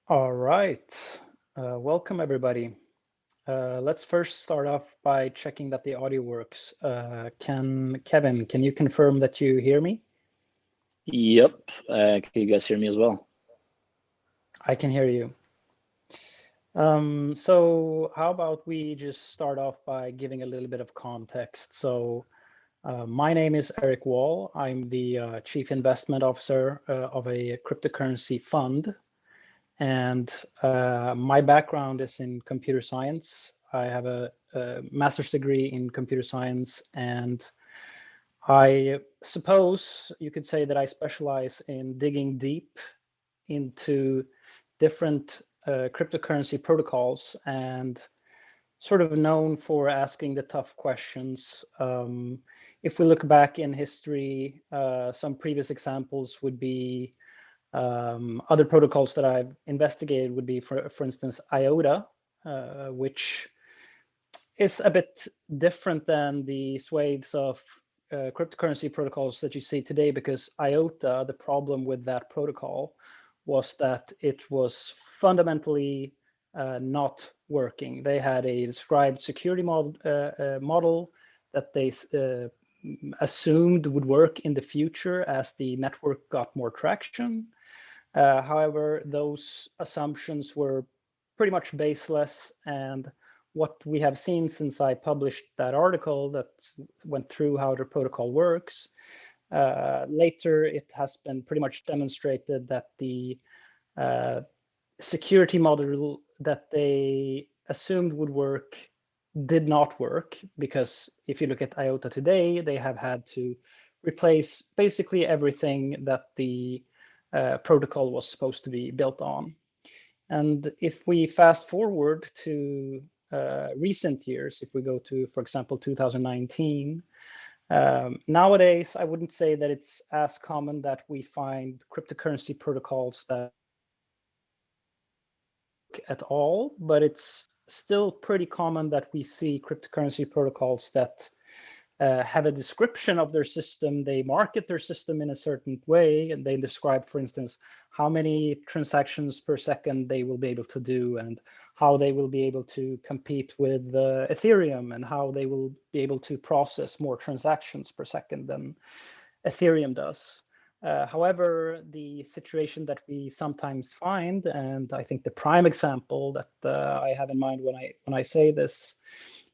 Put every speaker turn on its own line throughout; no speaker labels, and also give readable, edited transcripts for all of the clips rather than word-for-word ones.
All right. Welcome, everybody. Let's first start off by checking that the audio works. Kevin, can you confirm that you hear me?
Yep. Can you guys hear me as well?
I can hear you. So how about we just start off by giving a little bit of context. So my name is Eric Wall. I'm the Chief Investment Officer of a cryptocurrency fund. And my background is in computer science. I have a master's degree in computer science, and I suppose you could say that I specialize in digging deep into different cryptocurrency protocols and sort of known for asking the tough questions. If we look back in history, some previous examples would be other protocols that I've investigated would be, for instance, IOTA, which is a bit different than the swathes of cryptocurrency protocols that you see today, because IOTA, the problem with that protocol was that it was fundamentally not working. They had a described security model that they assumed would work in the future as the network got more traction. However, those assumptions were pretty much baseless, and what we have seen since I published that article that went through how the protocol works, later it has been pretty much demonstrated that the security model that they assumed would work did not work, because if you look at IOTA today, they have had to replace basically everything that the protocol was supposed to be built on. And if we fast forward to recent years, if we go to, for example, 2019, nowadays, I wouldn't say that it's as common that we find cryptocurrency protocols that at all, but it's still pretty common that we see cryptocurrency protocols that have a description of their system. They market their system in a certain way, and they describe, for instance, how many transactions per second they will be able to do, and how they will be able to compete with Ethereum, and how they will be able to process more transactions per second than Ethereum does. However, the situation that we sometimes find, and I think the prime example that I have in mind when I say this,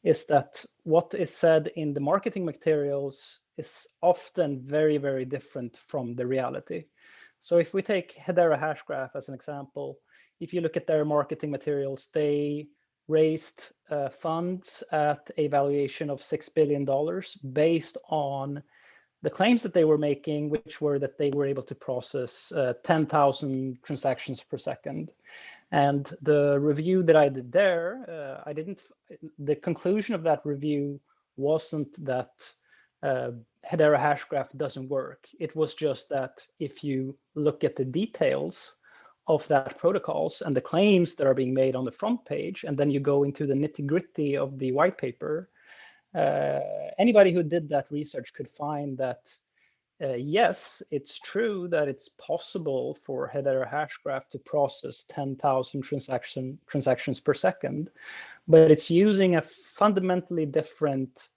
is that what is said in the marketing materials is often very, very different from the reality. So if we take Hedera Hashgraph as an example, if you look at their marketing materials, they raised funds at a valuation of $6 billion based on the claims that they were making, which were that they were able to process 10,000 transactions per second. And the review that I did there, the conclusion of that review wasn't that Hedera Hashgraph doesn't work. It was just that if you look at the details of that protocols and the claims that are being made on the front page, and then you go into the nitty-gritty of the white paper, anybody who did that research could find that yes, it's true that it's possible for Hedera Hashgraph to process 10,000 transactions per second, but it's using a fundamentally different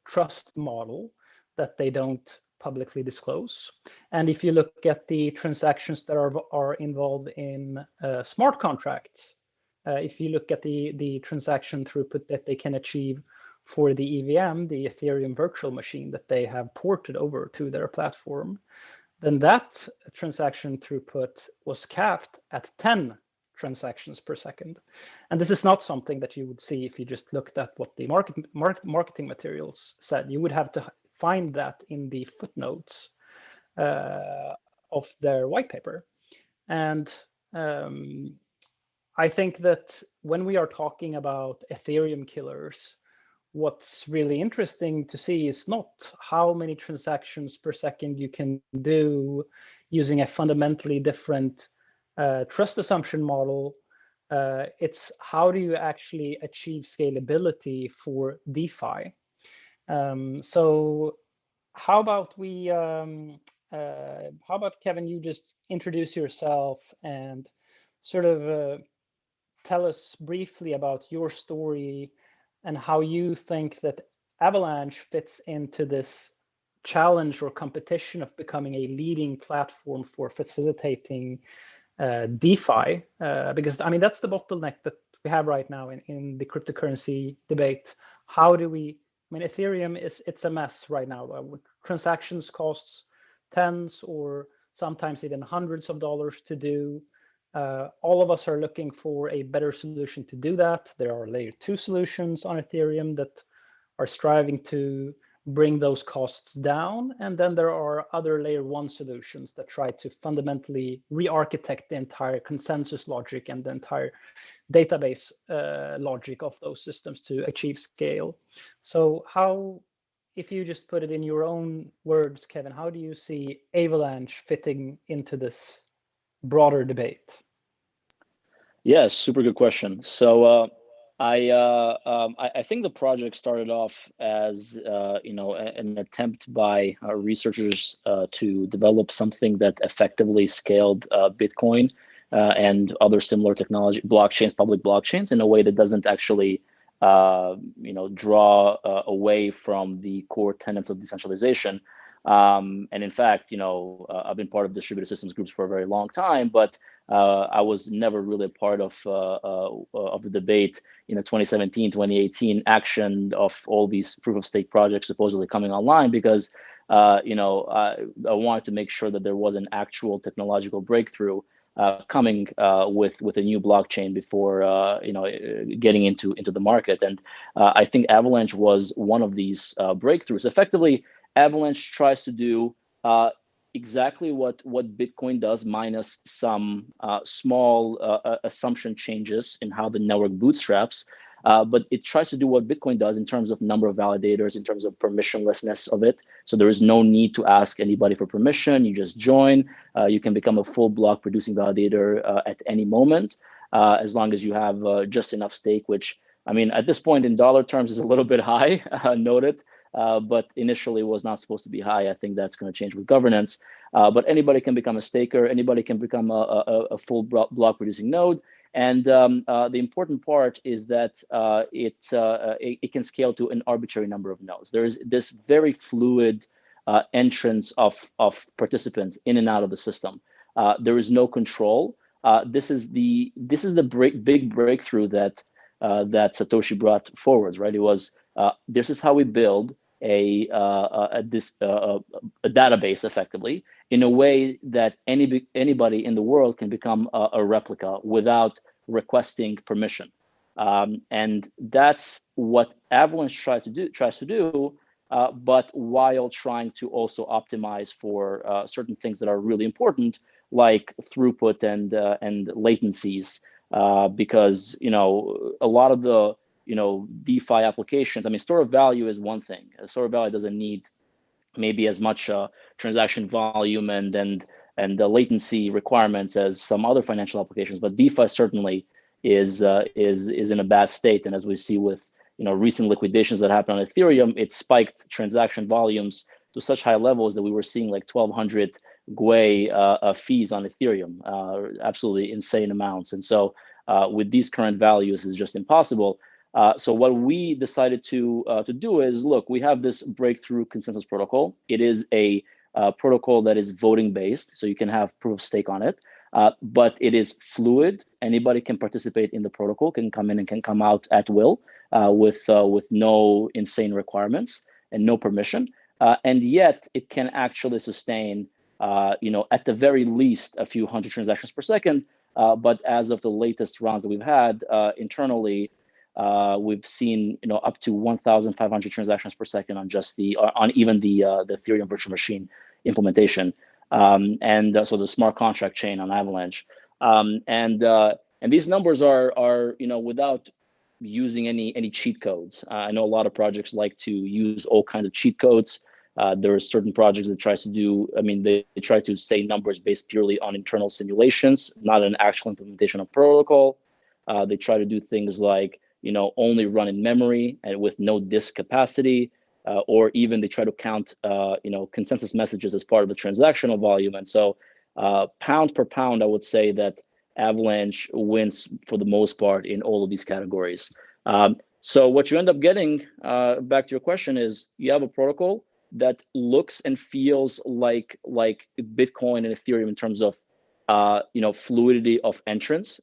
trust model that they don't publicly disclose. And if you look at the transactions that are involved in smart contracts, if you look at the transaction throughput that they can achieve for the EVM, the Ethereum virtual machine that they have ported over to their platform, then that transaction throughput was capped at 10 transactions per second. And this is not something that you would see if you just looked at what the marketing materials said. You would have to find that in the footnotes of their white paper. And I think that when we are talking about Ethereum killers, what's really interesting to see is not how many transactions per second you can do using a fundamentally different trust assumption model. It's how do you actually achieve scalability for DeFi. So how about how about, Kevin, you just introduce yourself and sort of tell us briefly about your story and how you think that Avalanche fits into this challenge or competition of becoming a leading platform for facilitating DeFi, because I mean that's the bottleneck that we have right now in the cryptocurrency debate. How do we? I mean, Ethereum it's a mess right now. Transactions costs tens or sometimes even hundreds of dollars to do. All of us are looking for a better solution to do that. There are layer 2 solutions on Ethereum that are striving to bring those costs down. And then there are other layer 1 solutions that try to fundamentally re-architect the entire consensus logic and the entire database logic of those systems to achieve scale. So how, if you just put it in your own words, Kevin, how do you see Avalanche fitting into this broader debate?
Yeah, super good question. So I think the project started off as an attempt by researchers to develop something that effectively scaled Bitcoin and other similar technology blockchains, public blockchains, in a way that doesn't actually draw away from the core tenets of decentralization. And in fact, I've been part of distributed systems groups for a very long time, but I was never really a part of the debate in the 2017, 2018 action of all these proof of stake projects supposedly coming online, because I wanted to make sure that there was an actual technological breakthrough coming with a new blockchain before getting into the market. And I think Avalanche was one of these breakthroughs. Effectively, Avalanche tries to do exactly what Bitcoin does, minus some small assumption changes in how the network bootstraps. But it tries to do what Bitcoin does in terms of number of validators, in terms of permissionlessness of it. So there is no need to ask anybody for permission. You just join. You can become a full block producing validator at any moment, as long as you have just enough stake, which, I mean, at this point in dollar terms is a little bit high, noted. But initially was not supposed to be high. I think that's going to change with governance. But anybody can become a staker. Anybody can become a full block producing node. And the important part is that it can scale to an arbitrary number of nodes. There is this very fluid entrance of participants in and out of the system. There is no control. This is the big breakthrough that Satoshi brought forwards, right? It was this is how we build a database effectively in a way that anybody in the world can become a replica without requesting permission. And that's what Avalanche tries to do, but while trying to also optimize for certain things that are really important, like throughput and latencies, because a lot of the DeFi applications, I mean, store of value is one thing. Store of value doesn't need maybe as much transaction volume and the latency requirements as some other financial applications, but DeFi certainly is in a bad state. And as we see with recent liquidations that happened on Ethereum, it spiked transaction volumes to such high levels that we were seeing like 1,200 GUI fees on Ethereum, absolutely insane amounts. And so with these current values, it's just impossible. So what we decided to do is, look, we have this breakthrough consensus protocol. It is a protocol that is voting based, so you can have proof of stake on it, but it is fluid. Anybody can participate in the protocol, can come in and can come out at will, with no insane requirements and no permission, and yet it can actually sustain, at the very least, a few hundred transactions per second. But as of the latest rounds that we've had internally, we've seen up to 1,500 transactions per second on just on even the Ethereum virtual machine implementation, and so the smart contract chain on Avalanche, and these numbers are without using any cheat codes. I know a lot of projects like to use all kinds of cheat codes. There are certain projects that tries to do, I mean, they try to say numbers based purely on internal simulations, not an actual implementation of protocol. They try to do things like only run in memory and with no disk capacity, or even they try to count, consensus messages as part of the transactional volume. And so pound per pound, I would say that Avalanche wins for the most part in all of these categories. So what you end up getting, back to your question, is you have a protocol that looks and feels like Bitcoin and Ethereum in terms of fluidity of entrance.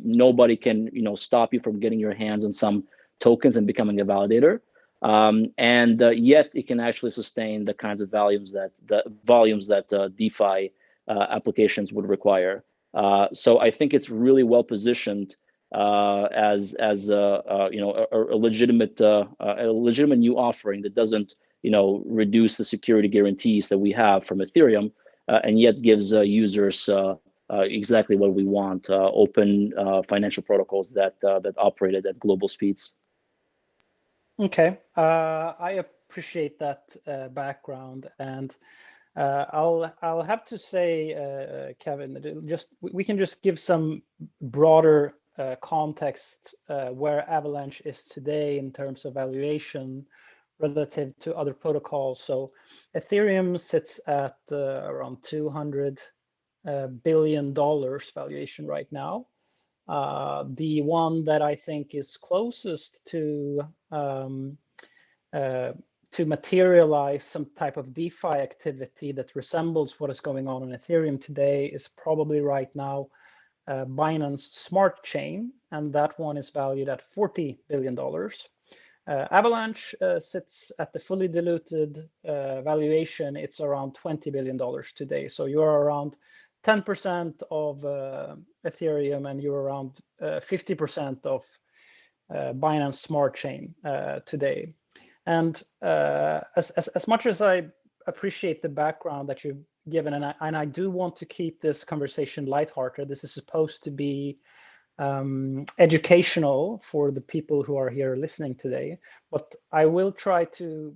Nobody can stop you from getting your hands on some tokens and becoming a validator. And yet it can actually sustain the kinds of volumes that DeFi applications would require. So I think it's really well positioned as a legitimate new offering that doesn't reduce the security guarantees that we have from Ethereum, and yet gives users exactly what we want: open financial protocols that operated at global speeds.
Okay, I appreciate that background, and I'll have to say, Kevin, that we can just give some broader context where Avalanche is today in terms of valuation relative to other protocols. So Ethereum sits at around $200 billion valuation right now. The one that I think is closest to materialize some type of DeFi activity that resembles what is going on in Ethereum today is probably right now Binance Smart Chain, and that one is valued at $40 billion. Avalanche sits at the fully diluted valuation. It's around $20 billion today. So you're around 10% of Ethereum, and you're around 50% of Binance Smart Chain today. And as much as I appreciate the background that you've given, and I do want to keep this conversation lighthearted, this is supposed to be educational for the people who are here listening today, but I will try to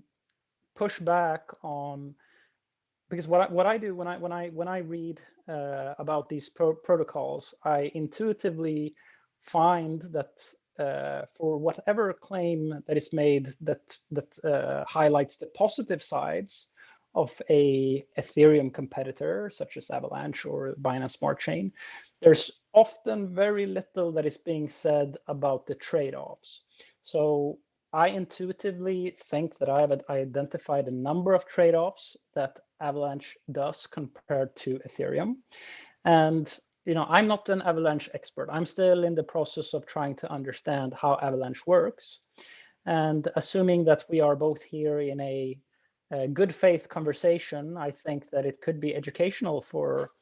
push back on, because what I do when I read about these protocols, I intuitively find that for whatever claim that is made that highlights the positive sides of a Ethereum competitor such as Avalanche or Binance Smart Chain, there's often very little that is being said about the trade-offs. So I intuitively think that I have identified a number of trade-offs that Avalanche does compared to Ethereum. And I'm not an Avalanche expert. I'm still in the process of trying to understand how Avalanche works. And assuming that we are both here in a good faith conversation, I think that it could be educational for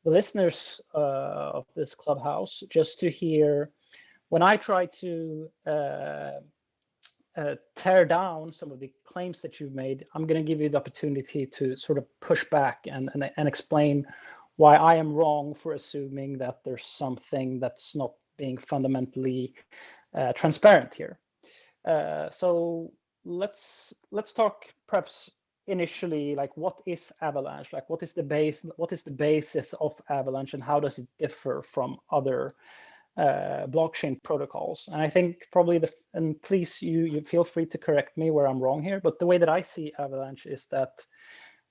the listeners of this Clubhouse just to hear, when I try to tear down some of the claims that you've made, I'm going to give you the opportunity to sort of push back and explain why I am wrong for assuming that there's something that's not being fundamentally transparent here. So let's talk perhaps initially, like, what is Avalanche? Like, what is the basis of Avalanche, and how does it differ from other blockchain protocols? And I think probably and please, you feel free to correct me where I'm wrong here, but the way that I see Avalanche is that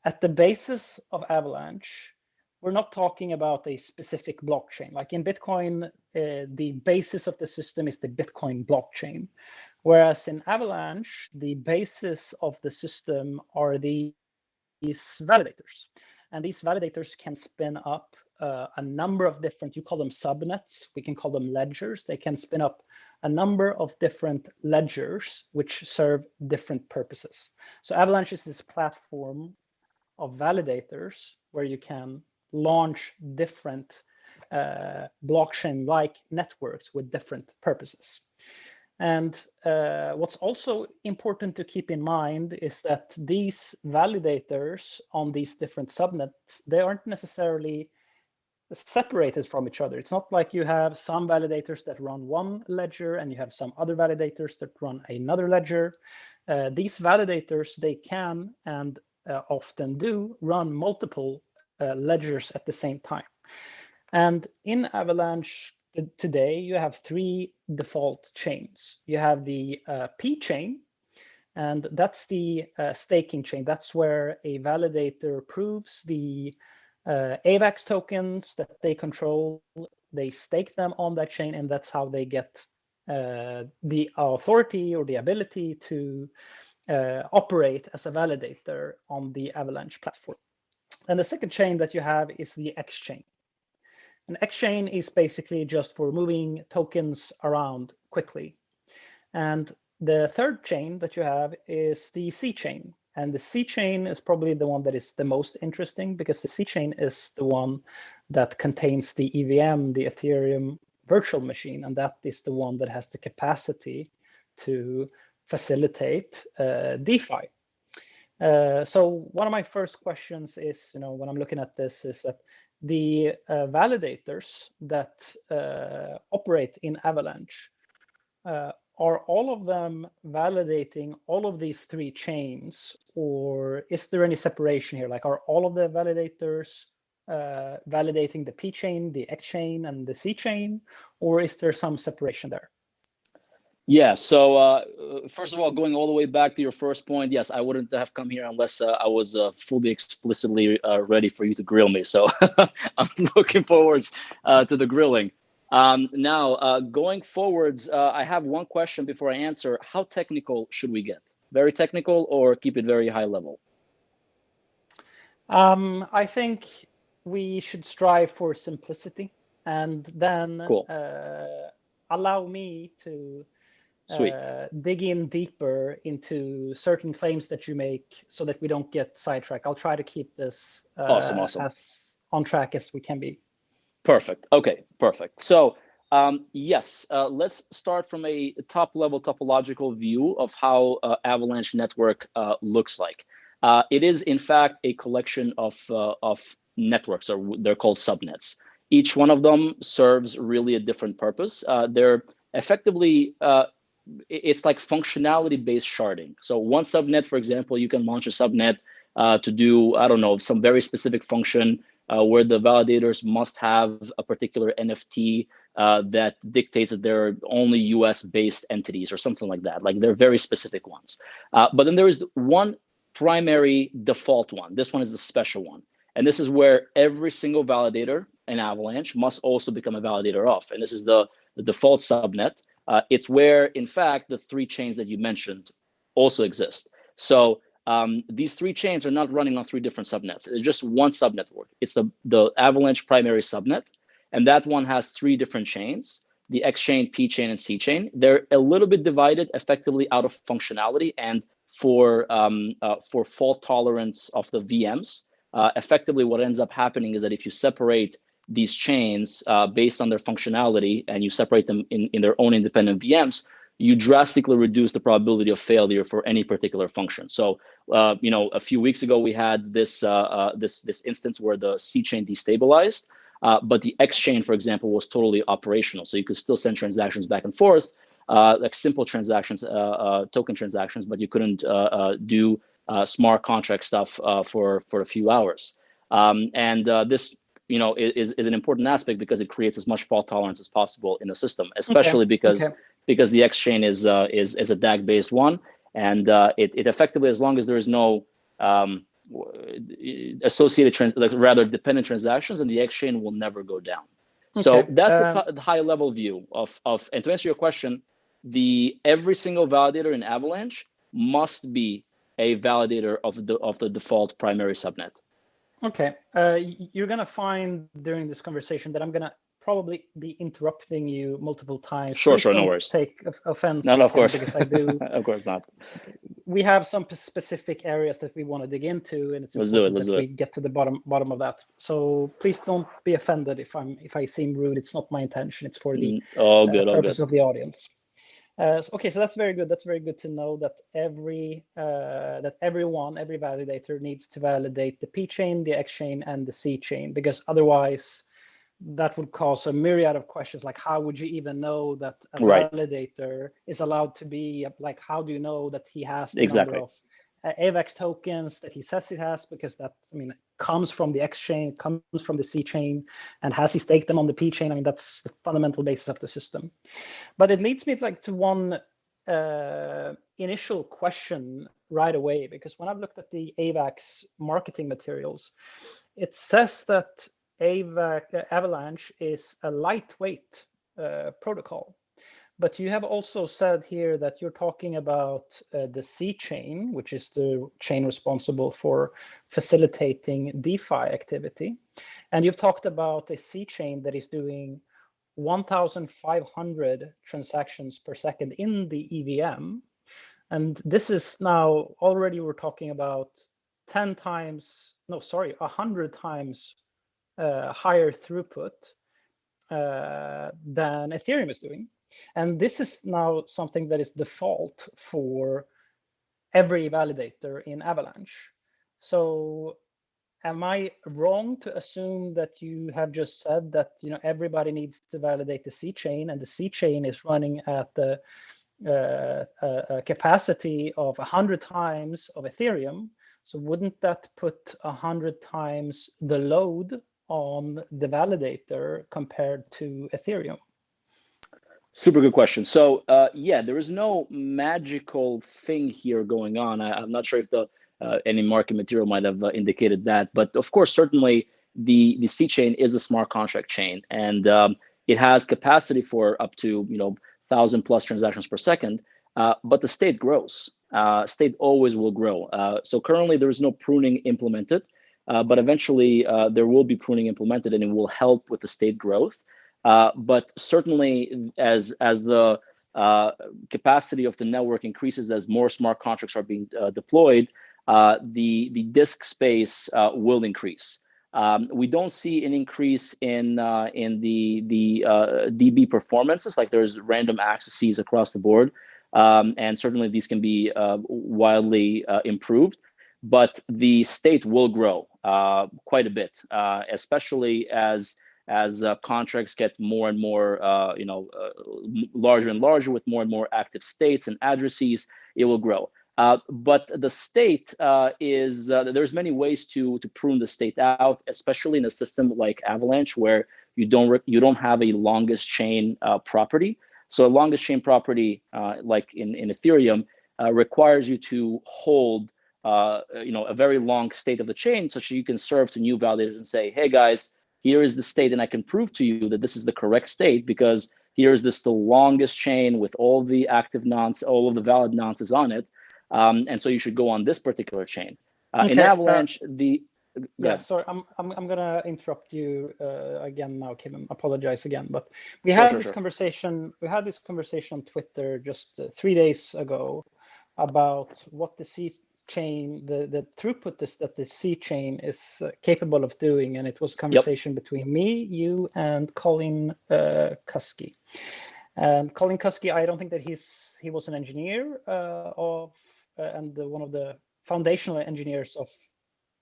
at the basis of Avalanche, we're not talking about a specific blockchain. Like in Bitcoin, the basis of the system is the Bitcoin blockchain. Whereas in Avalanche, the basis of the system are these validators. And these validators can spin up a number of different, you call them subnets, we can call them ledgers. They can spin up a number of different ledgers which serve different purposes. So Avalanche is this platform of validators where you can launch different blockchain-like networks with different purposes. And what's also important to keep in mind is that these validators on these different subnets, they aren't necessarily separated from each other. It's not like you have some validators that run one ledger and you have some other validators that run another ledger. These validators, they can and often do run multiple ledgers at the same time. And in Avalanche today, you have three default chains. You have the P chain, and that's the staking chain. That's where a validator proves the AVAX tokens that they control they stake them on that chain, and that's how they get the authority or the ability to operate as a validator on the Avalanche platform. And the second chain that you have is the X chain. An X chain is basically just for moving tokens around quickly. And the third chain that you have is the C chain. And the C chain is probably the one that is the most interesting, because the C chain is the one that contains the EVM, the Ethereum virtual machine, and that is the one that has the capacity to facilitate DeFi. So one of my first questions is, when I'm looking at this, is that the validators that operate in Avalanche, are all of them validating all of these three chains, or is there any separation here? Like, are all of the validators validating the P chain, the X chain, and the C chain, or is there some separation there?
Yeah, so first of all, going all the way back to your first point, yes, I wouldn't have come here unless I was fully explicitly ready for you to grill me. So I'm looking forwards to the grilling. Now, going forwards, I have one question before I answer. How technical should we get? Very technical, or keep it very high level?
I think we should strive for simplicity, and then
cool.
Allow me to
Sweet.
dig in deeper into certain claims that you make, so that we don't get sidetracked. I'll try to keep this
awesome.
as on track as we can be.
Perfect. Okay, perfect. So yes, let's start from a top-level topological view of how Avalanche network looks like. It is, in fact, a collection of networks, or they're called subnets. Each one of them serves really a different purpose. They're effectively, it's like functionality-based sharding. So one subnet, for example, you can launch a subnet to do, I don't know, some very specific function where the validators must have a particular NFT that dictates that they're only US-based entities or something like that. Like, they're very specific ones. But then there is one primary default one. This one is the special one. And this is where every single validator in Avalanche must also become a validator of. And this is the default subnet. It's where, in fact, the three chains that you mentioned also exist. So these three chains are not running on three different subnets. It's just one subnetwork. It's the Avalanche primary subnet. And that one has three different chains: the X chain, P chain, and C chain. They're a little bit divided effectively out of functionality and for fault tolerance of the VMs. Effectively, what ends up happening is that if you separate these chains based on their functionality, and you separate them in their own independent VMs, you drastically reduce the probability of failure for any particular function. So, a few weeks ago, we had this instance where the C chain destabilized, but the X chain, for example, was totally operational. So you could still send transactions back and forth, like simple transactions, token transactions, but you couldn't do smart contract stuff for a few hours. This is an important aspect, because it creates as much fault tolerance as possible in the system, especially because the X chain is a DAG-based one, and it effectively, as long as there is no associated dependent transactions, and the X chain will never go down. So that's the high-level view of. And to answer your question, every single validator in Avalanche must be a validator of the default primary subnet.
Okay, you're gonna find during this conversation that I'm gonna probably be interrupting you multiple times.
Sure, no worries.
Take offense.
No, of course.
Because I do.
Of course not.
We have some specific areas that we want to dig into, and it's important that we get to the bottom of that. So please don't be offended if I seem rude. It's not my intention. It's for the purpose of the audience. Okay, so that's very good. That's very good to know that every validator needs to validate the P chain, the X chain, and the C chain, because otherwise that would cause a myriad of questions, like how would you even know that a validator is allowed to be, like, how do you know that he has the number of AVAX tokens that he says he has, because that, it comes from the X chain, comes from the C chain, and has he staked them on the P chain? That's the fundamental basis of the system. But it leads me to one initial question right away, because when I've looked at the AVAX marketing materials, it says that Avalanche is a lightweight protocol. But you have also said here that you're talking about the C chain, which is the chain responsible for facilitating DeFi activity. And you've talked about a C chain that is doing 1,500 transactions per second in the EVM. And this is now already we're talking about 100 times higher throughput than Ethereum is doing. And this is now something that is default for every validator in Avalanche. So am I wrong to assume that you have just said that everybody needs to validate the C chain, and the C chain is running at the capacity of 100 times of Ethereum? So wouldn't that put 100 times the load on the validator compared to Ethereum?
Super good question. So yeah, there is no magical thing here going on. I'm not sure if any market material might have indicated that, but of course, certainly the C chain is a smart contract chain, and it has capacity for up to 1,000+ transactions per second. But the state grows. State always will grow. So currently there is no pruning implemented, but eventually there will be pruning implemented, and it will help with the state growth. But certainly, as the capacity of the network increases, as more smart contracts are being deployed, the disk space will increase. We don't see an increase in the DB performances, like there's random accesses across the board, and certainly these can be wildly improved. But the state will grow quite a bit, especially as contracts get more and more, larger and larger with more and more active states and addresses, it will grow. But the state there's many ways to prune the state out, especially in a system like Avalanche, where you don't have a longest chain property. So a longest chain property, like in Ethereum, requires you to hold a very long state of the chain, such that you can serve to new validators and say, hey guys, here is the state, and I can prove to you that this is the correct state because here is the longest chain with all the active nonce, all of the valid nonces on it, and so you should go on this particular chain. Okay. In Avalanche,
sorry, I'm gonna interrupt you again now, Kim. Apologize again, but we had this conversation. We had this conversation on Twitter just 3 days ago about what the C chain, the throughput that the C chain is capable of doing, and it was a conversation between me, you, and Colin Kusky. Colin Kusky, I don't think that he was an engineer and one of the foundational engineers of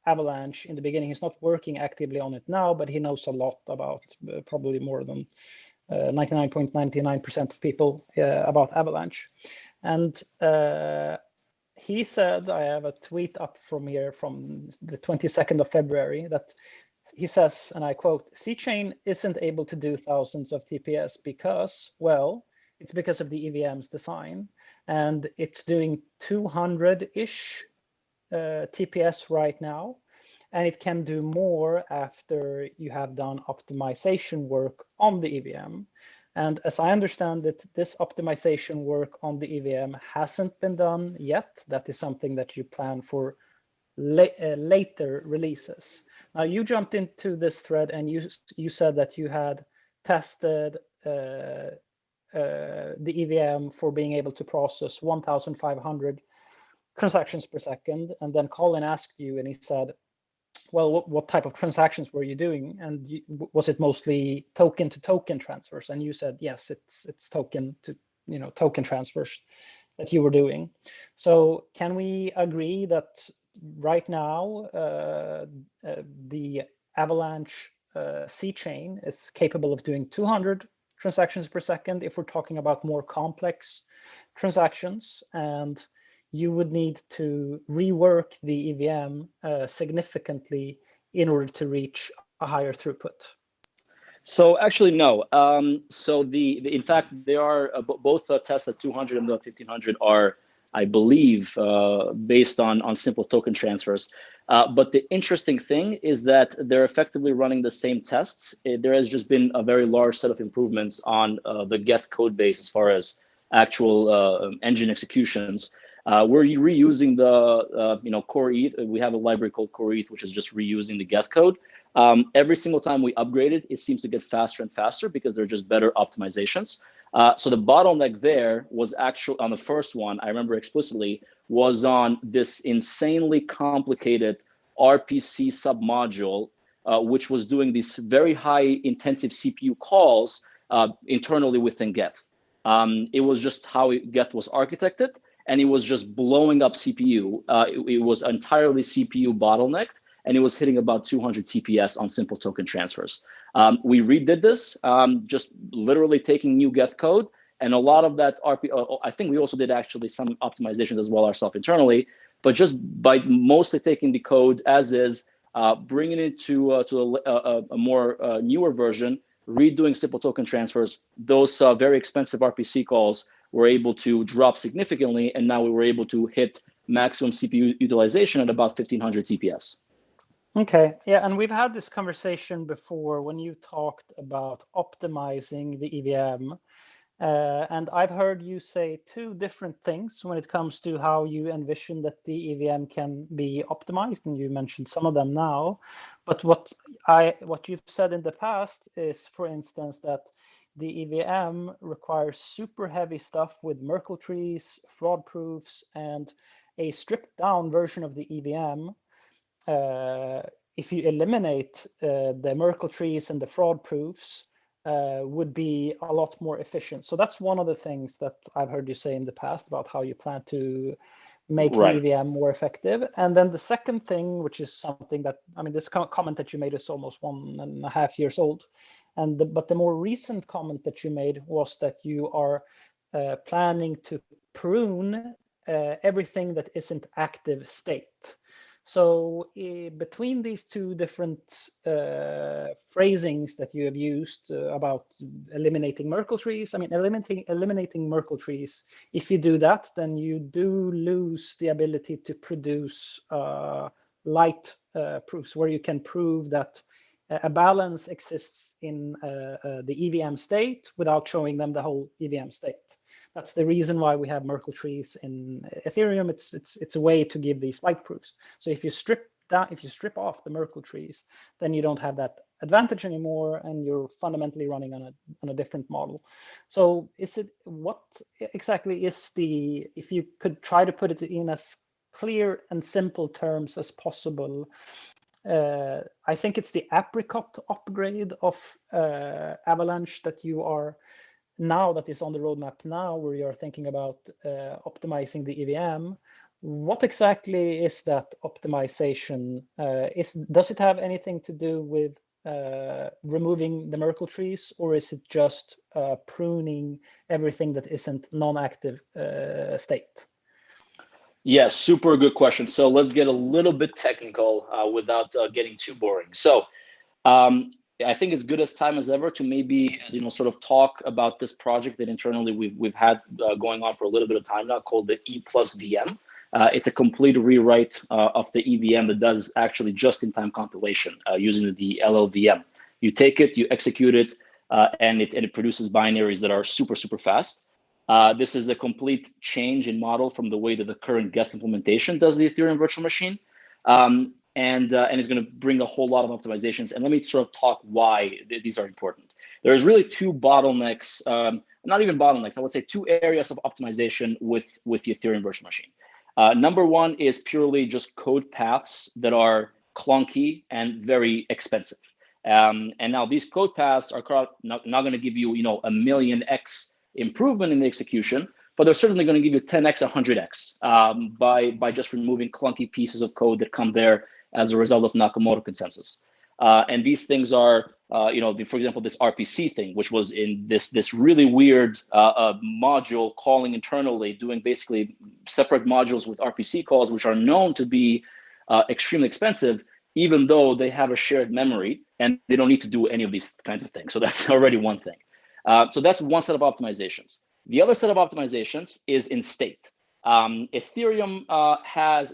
Avalanche in the beginning. He's not working actively on it now, but he knows a lot about probably more than 99.99% of people about Avalanche. And he said, I have a tweet up from here from the 22nd of February, that he says, and I quote, C chain isn't able to do thousands of TPS because, well, it's because of the EVM's design, and it's doing 200-ish TPS right now, and it can do more after you have done optimization work on the EVM. And as I understand it, this optimization work on the EVM hasn't been done yet. That is something that you plan for later releases. Now, you jumped into this thread and you said that you had tested the EVM for being able to process 1,500 transactions per second. And then Colin asked you, and he said, well, what type of transactions were you doing? And was it mostly token to token transfers? And you said, yes, it's token to token transfers that you were doing. So can we agree that right now the Avalanche C chain is capable of doing 200 transactions per second if we're talking about more complex transactions, and you would need to rework the EVM significantly in order to reach a higher throughput?
So actually, no. So in fact, they are both tests at 200 and the 1,500 are, I believe, based on simple token transfers. But the interesting thing is that they're effectively running the same tests. There has just been a very large set of improvements on the Geth code base as far as actual engine executions. We're reusing the core ETH. We have a library called core ETH, which is just reusing the Geth code. Every single time we upgrade it, it seems to get faster and faster because they're just better optimizations. So the bottleneck there was actually on the first one, I remember explicitly, was on this insanely complicated RPC submodule, which was doing these very high intensive CPU calls internally within Geth. It was just how Geth was architected, and it was just blowing up CPU. It was entirely CPU bottlenecked, and it was hitting about 200 TPS on simple token transfers. We redid this, just literally taking new Geth code, and a lot of that I think we also did actually some optimizations as well ourselves internally, but just by mostly taking the code as is, bringing it to a more newer version, redoing simple token transfers, those very expensive RPC calls were able to drop significantly, and now we were able to hit maximum CPU utilization at about 1500 TPS.
Okay, yeah, and we've had this conversation before when you talked about optimizing the EVM. And I've heard you say two different things when it comes to how you envision that the EVM can be optimized, and you mentioned some of them now. But what you've said in the past is, for instance, that the EVM requires super heavy stuff with Merkle trees, fraud proofs, and a stripped down version of the EVM. If you eliminate the Merkle trees and the fraud proofs, would be a lot more efficient. So that's one of the things that I've heard you say in the past about how you plan to make the EVM more effective. And then the second thing, which is something that, I mean, this comment that you made is almost 1.5 years old. But the more recent comment that you made was that you are planning to prune everything that isn't active state. So between these two different phrasings that you have used about eliminating Merkle trees, I mean, eliminating Merkle trees, if you do that, then you do lose the ability to produce light proofs where you can prove that a balance exists in the EVM state without showing them the whole EVM state. That's the reason why we have Merkle trees in Ethereum. It's a way to give these light proofs. So if you strip off the Merkle trees, then you don't have that advantage anymore, and you're fundamentally running on a different model. So what exactly is if you could try to put it in as clear and simple terms as possible? I think it's the apricot upgrade of Avalanche that you are now, that is on the roadmap now, where you're thinking about optimizing the EVM. What exactly is that optimization? Does it have anything to do with removing the Merkle trees, or is it just pruning everything that isn't non-active state?
Yeah, super good question. So let's get a little bit technical without getting too boring. So I think it's good as time as ever to maybe sort of talk about this project that internally we've had going on for a little bit of time now, called the E plus VM. It's a complete rewrite of the EVM that does actually just-in-time compilation using the LLVM. You take it, you execute it, and it produces binaries that are super, super fast. This is a complete change in model from the way that the current Geth implementation does the Ethereum virtual machine. And it's going to bring a whole lot of optimizations. And let me sort of talk why these are important. There's really two bottlenecks, not even bottlenecks, I would say two areas of optimization with the Ethereum virtual machine. Number one is purely just code paths that are clunky and very expensive. And now these code paths are not going to give you, a million X improvement in the execution, but they're certainly going to give you 10X, 100X by just removing clunky pieces of code that come there as a result of Nakamoto consensus. And these things are, for example, this RPC thing, which was in this really weird module calling internally, doing basically separate modules with RPC calls, which are known to be extremely expensive, even though they have a shared memory and they don't need to do any of these kinds of things. So that's already one thing. So that's one set of optimizations. The other set of optimizations is in state. Ethereum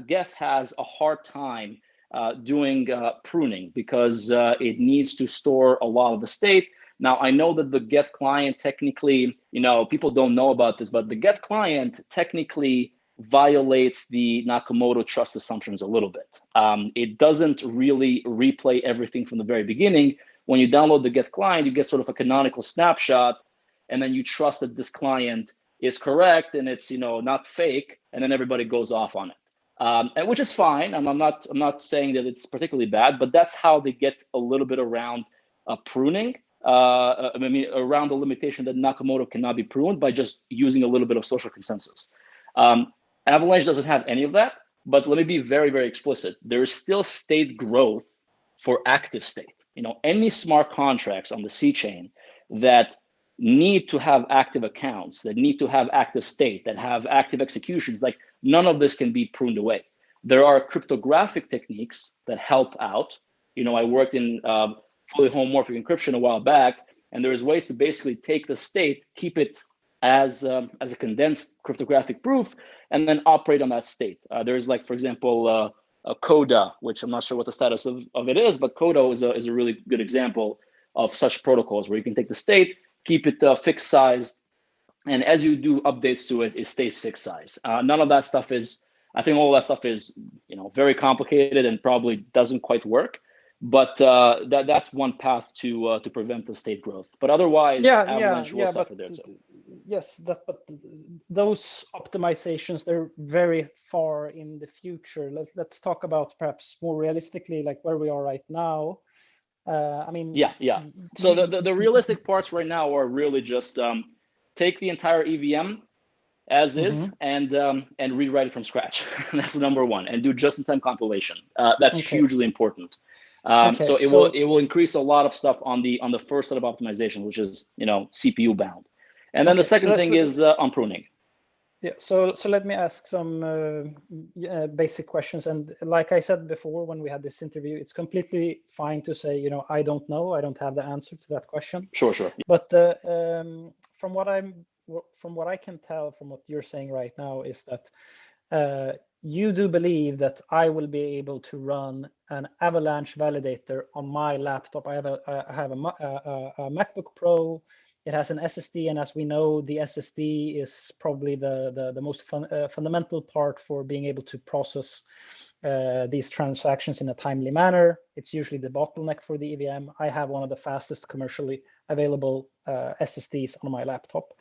Geth has a hard time doing pruning because it needs to store a lot of the state. Now, I know that the get client technically, people don't know about this, but the get client technically violates the Nakamoto trust assumptions a little bit. It doesn't really replay everything from the very beginning. When you download the get client, you get sort of a canonical snapshot, and then you trust that this client is correct and it's not fake, and then everybody goes off on it, and which is fine. I'm not saying that it's particularly bad, but that's how they get a little bit around pruning. Around the limitation that Nakamoto cannot be pruned by just using a little bit of social consensus. Avalanche doesn't have any of that, but let me be very, very explicit. There is still state growth for active state. Any smart contracts on the C chain that need to have active accounts, that need to have active state, that have active executions, like none of this can be pruned away. There are cryptographic techniques that help out. I worked in fully homomorphic encryption a while back, and there's ways to basically take the state, keep it as a condensed cryptographic proof, and then operate on that state. There's for example, Coda, which I'm not sure what the status of it is, but Coda is a really good example of such protocols where you can take the state, keep it fixed size, and as you do updates to it, it stays fixed size. None of that stuff is, I think all that stuff is, very complicated and probably doesn't quite work. But that's one path to prevent the state growth. But otherwise, Avalanche will suffer there too.
Yes, but those optimizations, they're very far in the future. Let's talk about perhaps more realistically, like where we are right now.
Yeah. So the realistic parts right now are really just take the entire EVM as is and rewrite it from scratch. That's number one, and do just-in-time compilation. That's hugely important. So it will increase a lot of stuff on the first set of optimization, which is CPU bound, and then the second thing is on pruning.
Yeah. So let me ask some basic questions. And like I said before, when we had this interview, it's completely fine to say I don't know, I don't have the answer to that question.
Sure.
But from what I can tell from what you're saying right now is that you do believe that I will be able to run an Avalanche validator on my laptop. I have a MacBook Pro. It has an SSD, and as we know, the SSD is probably the most fundamental part for being able to process these transactions in a timely manner. It's usually the bottleneck for the EVM. I have one of the fastest commercially available SSDs on my laptop.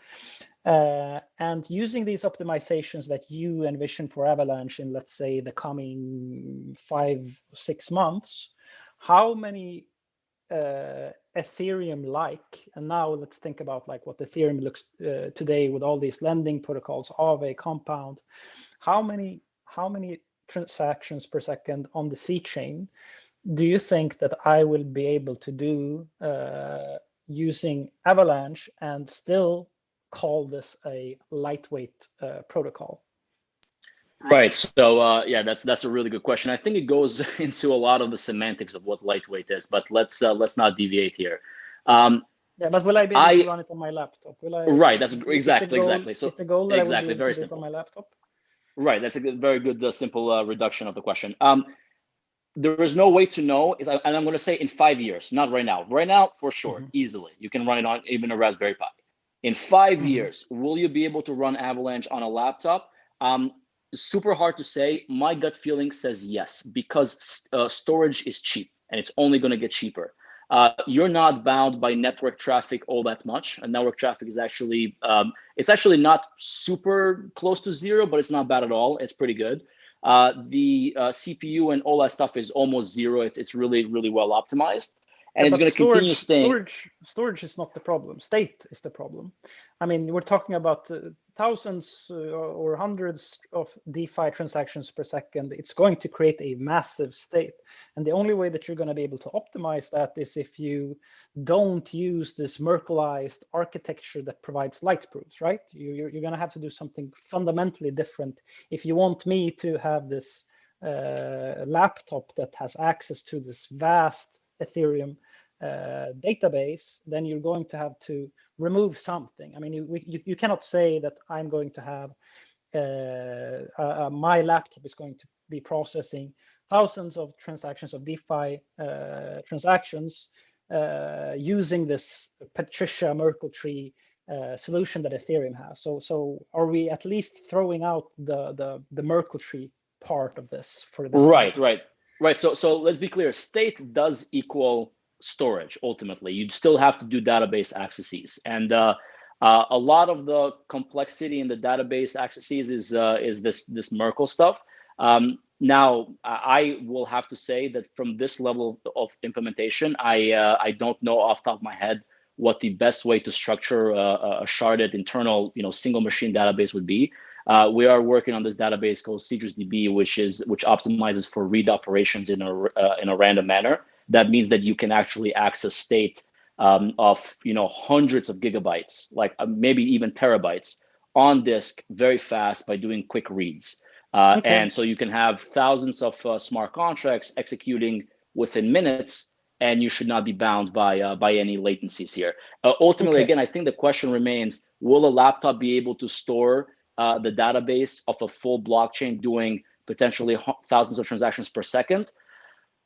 And using these optimizations that you envision for Avalanche in, let's say, the coming 5-6 months, how many Ethereum-like, and now let's think about what Ethereum looks today with all these lending protocols, Aave, Compound, how many transactions per second on the C chain do you think that I will be able to do using Avalanche and still call this a lightweight protocol?
Right. So that's a really good question. I think it goes into a lot of the semantics of what lightweight is, but let's not deviate here.
But will I be able to run it on my laptop? Will I?
Right. That's exactly.
So is the goal that
exactly
I will be able
very
to do
simple
it on my laptop?
Right. That's a very good simple reduction of the question. There is no way to know, and I'm going to say in 5 years, not right now. Right now, for sure, easily. You can run it on even a Raspberry Pi. In 5 years, will you be able to run Avalanche on a laptop? Super hard to say. My gut feeling says yes, because storage is cheap and it's only going to get cheaper. You're not bound by network traffic all that much. And network traffic is actually, it's actually not super close to zero, but it's not bad at all. It's pretty good. The CPU and all that stuff is almost zero. It's really, really well optimized. And it's going to continue staying.
Storage is not the problem. State is the problem. I mean, we're talking about thousands or hundreds of DeFi transactions per second. It's going to create a massive state. And the only way that you're going to be able to optimize that is if you don't use this Merkleized architecture that provides light proofs, right? You're going to have to do something fundamentally different. If you want me to have this laptop that has access to this vast Ethereum database, then you're going to have to remove something. I mean, you cannot say that I'm going to have my laptop is going to be processing thousands of transactions of DeFi transactions using this Patricia Merkle tree solution that Ethereum has. So are we at least throwing out the Merkle tree part of this for this?
Right. So let's be clear. State does equal storage. Ultimately, you'd still have to do database accesses, and a lot of the complexity in the database accesses is this Merkle stuff. Now, I will have to say that from this level of implementation, I don't know off the top of my head what the best way to structure a sharded internal, single machine database would be. We are working on this database called CIDRusDB, which optimizes for read operations in a random manner. That means that you can actually access state of hundreds of gigabytes, like maybe even terabytes, on disk very fast by doing quick reads. And so you can have thousands of smart contracts executing within minutes, and you should not be bound by any latencies here. Ultimately, again, I think the question remains: will a laptop be able to store the database of a full blockchain doing potentially thousands of transactions per second?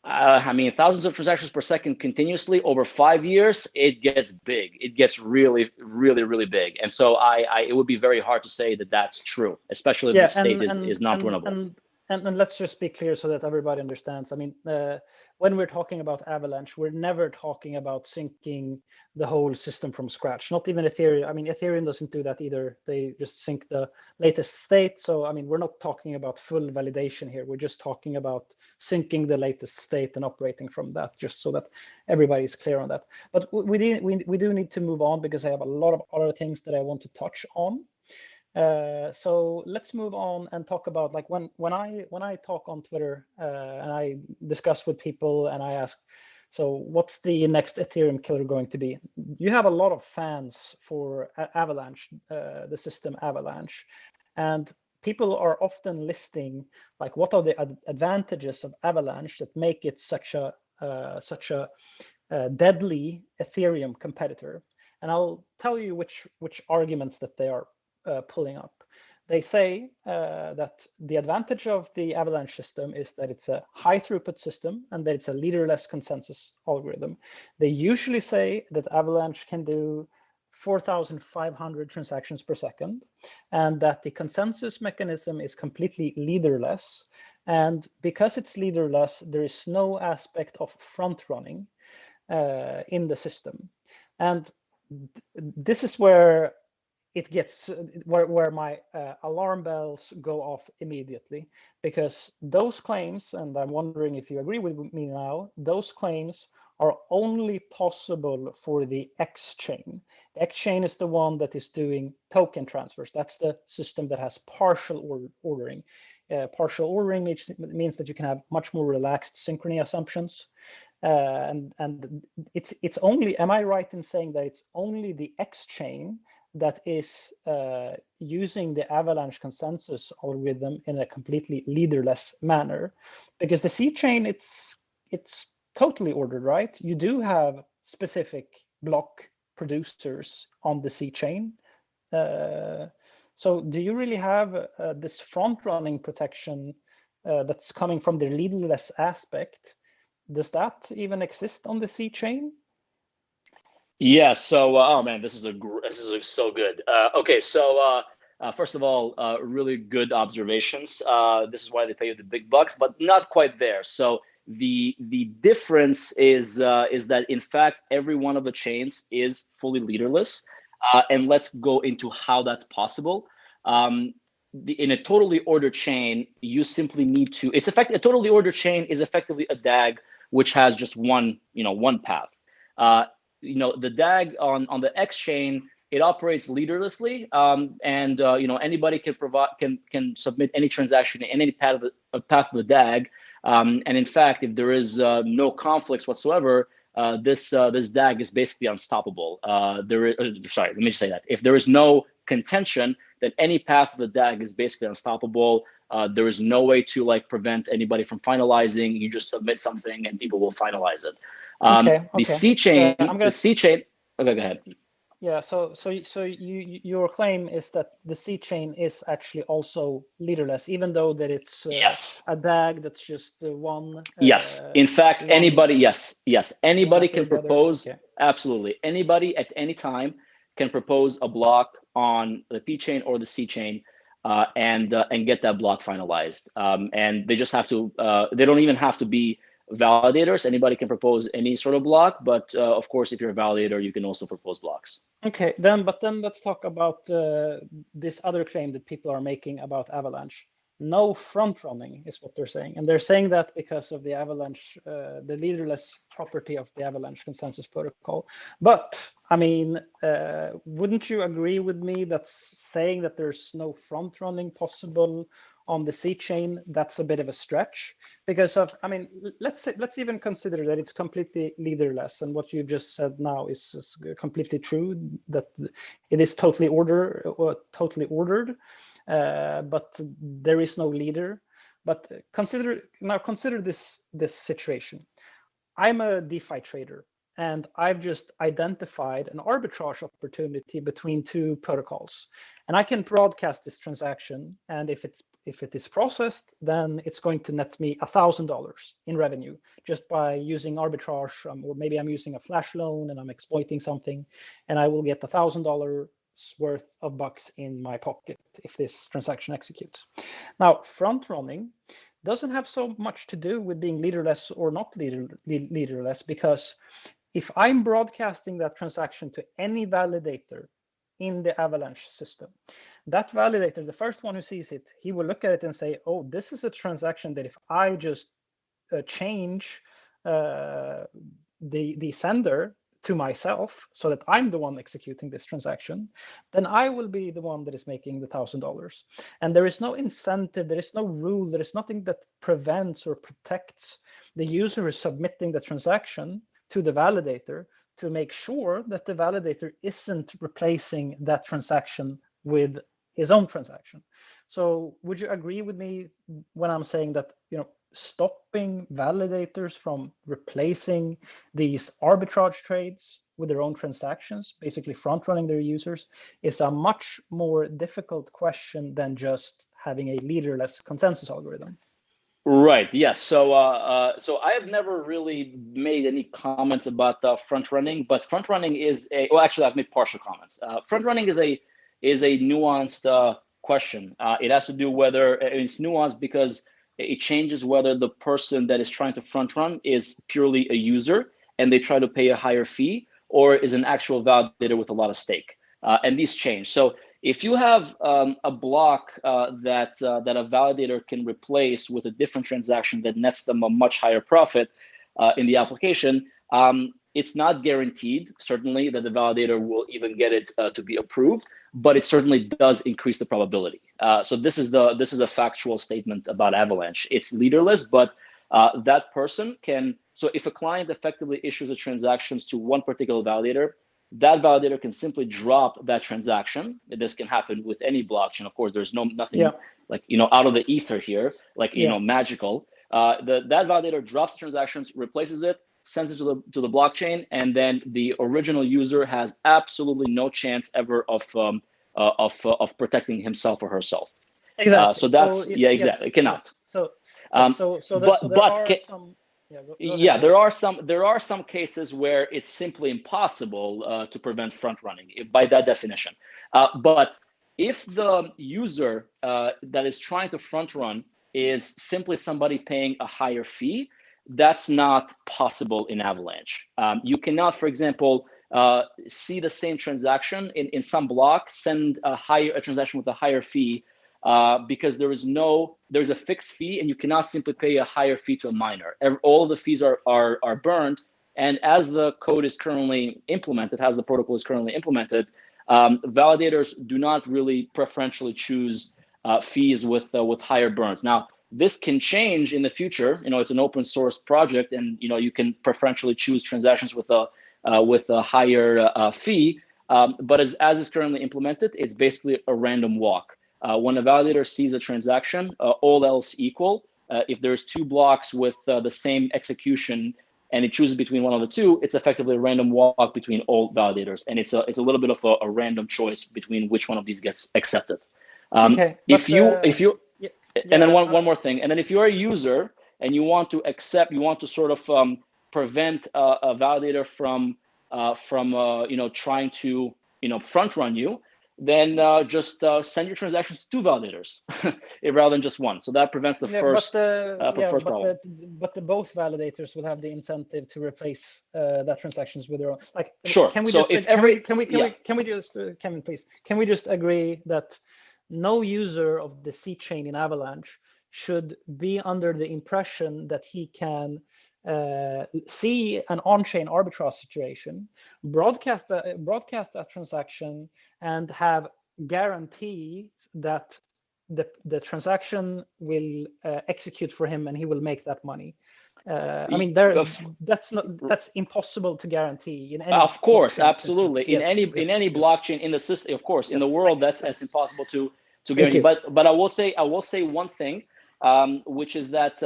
Thousands of transactions per second continuously over 5 years, it gets big. It gets really, really, really big. And so it would be very hard to say that that's true, especially if the state is not runnable.
And let's just be clear so that everybody understands. When we're talking about Avalanche, we're never talking about syncing the whole system from scratch. Not even Ethereum. Ethereum doesn't do that either. They just sync the latest state. So, we're not talking about full validation here. We're just talking about syncing the latest state and operating from that, just so that everybody is clear on that. But we do need to move on because I have a lot of other things that I want to touch on. So let's move on and talk about, like, when I talk on Twitter and I discuss with people and I ask, so what's the next Ethereum killer going to be? You have a lot of fans for Avalanche, the system Avalanche, and people are often listing, like, what are the advantages of Avalanche that make it such a deadly Ethereum competitor. And I'll tell you which arguments that they are pulling up. They say that the advantage of the Avalanche system is that it's a high throughput system and that it's a leaderless consensus algorithm. They usually say that Avalanche can do 4,500 transactions per second, and that the consensus mechanism is completely leaderless. And because it's leaderless, there is no aspect of front running in the system. And this is where it gets where my alarm bells go off immediately, because those claims, and I'm wondering if you agree with me now, those claims are only possible for the X chain. The X chain is the one that is doing token transfers. That's the system that has partial ordering. Partial ordering means that you can have much more relaxed synchrony assumptions. And it's only, am I right in saying that it's only the X chain that is using the Avalanche consensus algorithm in a completely leaderless manner? Because the C chain, it's totally ordered, right? You do have specific block producers on the C chain. So do you really have this front running protection that's coming from the leaderless aspect? Does that even exist on the C chain?
Yeah. So, oh man, this is so good. Okay. So, first of all, really good observations. This is why they pay you the big bucks, but not quite there. So the difference is that in fact every one of the chains is fully leaderless, and let's go into how that's possible. In a totally ordered chain, you simply need to. A totally ordered chain is effectively a DAG which has just one path. The DAG on the X chain, it operates leaderlessly, and anybody can submit any transaction in any path of the DAG, and in fact, if there is no conflicts whatsoever, this DAG is basically unstoppable. Let me just say that if there is no contention, then any path of the DAG is basically unstoppable. There is no way to prevent anybody from finalizing. You just submit something and people will finalize it. The C chain. Okay, go ahead.
Yeah, your claim is that the C chain is actually also leaderless, even though that it's
Yes.
a bag that's just one.
Yes. In fact,
one
anybody, yes, anybody
after
can
the other.
propose,
Okay.
absolutely. Anybody at any time can propose a block on the P chain or the C chain, and get that block finalized. And they just have to, they don't even have to be validators. Anybody can propose any sort of block, but of course, if you're a validator, you can also propose blocks.
Okay, but then let's talk about this other claim that people are making about Avalanche. No front running is what they're saying, and they're saying that because of the Avalanche, the leaderless property of the Avalanche consensus protocol. But I mean, wouldn't you agree with me that saying that there's no front running possible on the C chain, that's a bit of a stretch? Because of, I mean, let's even consider that it's completely leaderless, and what you just said now is completely true, that it is totally ordered, but there is no leader. But consider this situation. I'm a DeFi trader, and I've just identified an arbitrage opportunity between two protocols, and I can broadcast this transaction. And if it is processed, then it's going to net me $1,000 in revenue just by using arbitrage, or maybe I'm using a flash loan and I'm exploiting something, and I will get $1,000 worth of bucks in my pocket if this transaction executes. Now, front running doesn't have so much to do with being leaderless or not leaderless, because if I'm broadcasting that transaction to any validator in the Avalanche system, that validator, the first one who sees it, he will look at it and say, oh, this is a transaction that if I just change the sender to myself so that I'm the one executing this transaction, then I will be the one that is making the $1,000. And there is no incentive, there is no rule, there is nothing that prevents or protects the user who is submitting the transaction to the validator to make sure that the validator isn't replacing that transaction with his own transaction. So would you agree with me when I'm saying that, you know, stopping validators from replacing these arbitrage trades with their own transactions, basically front running their users, is a much more difficult question than just having a leaderless consensus algorithm?
Right. Yes. So, so I have never really made any comments about front running, but front running is a. Well, actually, I've made partial comments. Front running is a nuanced question. It has to do whether it's nuanced because it changes whether the person that is trying to front run is purely a user and they try to pay a higher fee, or is an actual validator with a lot of stake. And these change. So if you have a block that a validator can replace with a different transaction that nets them a much higher profit in the application, it's not guaranteed, certainly, that the validator will even get it to be approved, but it certainly does increase the probability. So this is a factual statement about Avalanche. It's leaderless, but that person can. So if a client effectively issues a transactions to one particular validator, that validator can simply drop that transaction. This can happen with any blockchain. Of course, there's nothing like, you know, out of the ether here, like, you know, magical. That validator drops transactions, replaces it, sends it to the blockchain, and then the original user has absolutely no chance ever of protecting himself or herself.
Exactly.
So that's exactly.
Yes,
it cannot.
Yes. So there are some.
Yeah, there are some cases where it's simply impossible to prevent front running by that definition. But if the user that is trying to front run is simply somebody paying a higher fee, that's not possible in Avalanche. You cannot, for example, see the same transaction in some block, send a transaction with a higher fee, because there's a fixed fee, and you cannot simply pay a higher fee to a miner. All of the fees are burned, and as the code is currently implemented, as the protocol is currently implemented, validators do not really preferentially choose fees with higher burns. Now, this can change in the future. You know, it's an open source project, and you know, you can preferentially choose transactions with a higher fee. But as is currently implemented, it's basically a random walk. When a validator sees a transaction, all else equal, if there's two blocks with the same execution and it chooses between one of the two, it's effectively a random walk between all validators, and it's a little bit of a random choice between which one of these gets accepted.
Okay,
if you
yeah,
and then one more thing, and then if you're a user and you want to accept, you want to sort of prevent a validator from trying to front run you, then just send your transactions to two validators rather than just one. So that prevents the first problem.
But the both validators will have the incentive to replace that transactions with their own. Like,
sure.
Can we
so
just
if
Kevin, please, can we just agree that no user of the C chain in Avalanche should be under the impression that he can see an on-chain arbitrage situation, broadcast that transaction, and have guarantees that the transaction will execute for him and he will make that money. I mean, that's impossible to guarantee in any.
Of course,
blockchain
absolutely.
System.
In any blockchain in the system, of course, in the world, that's impossible to guarantee. But I will say one thing, which is that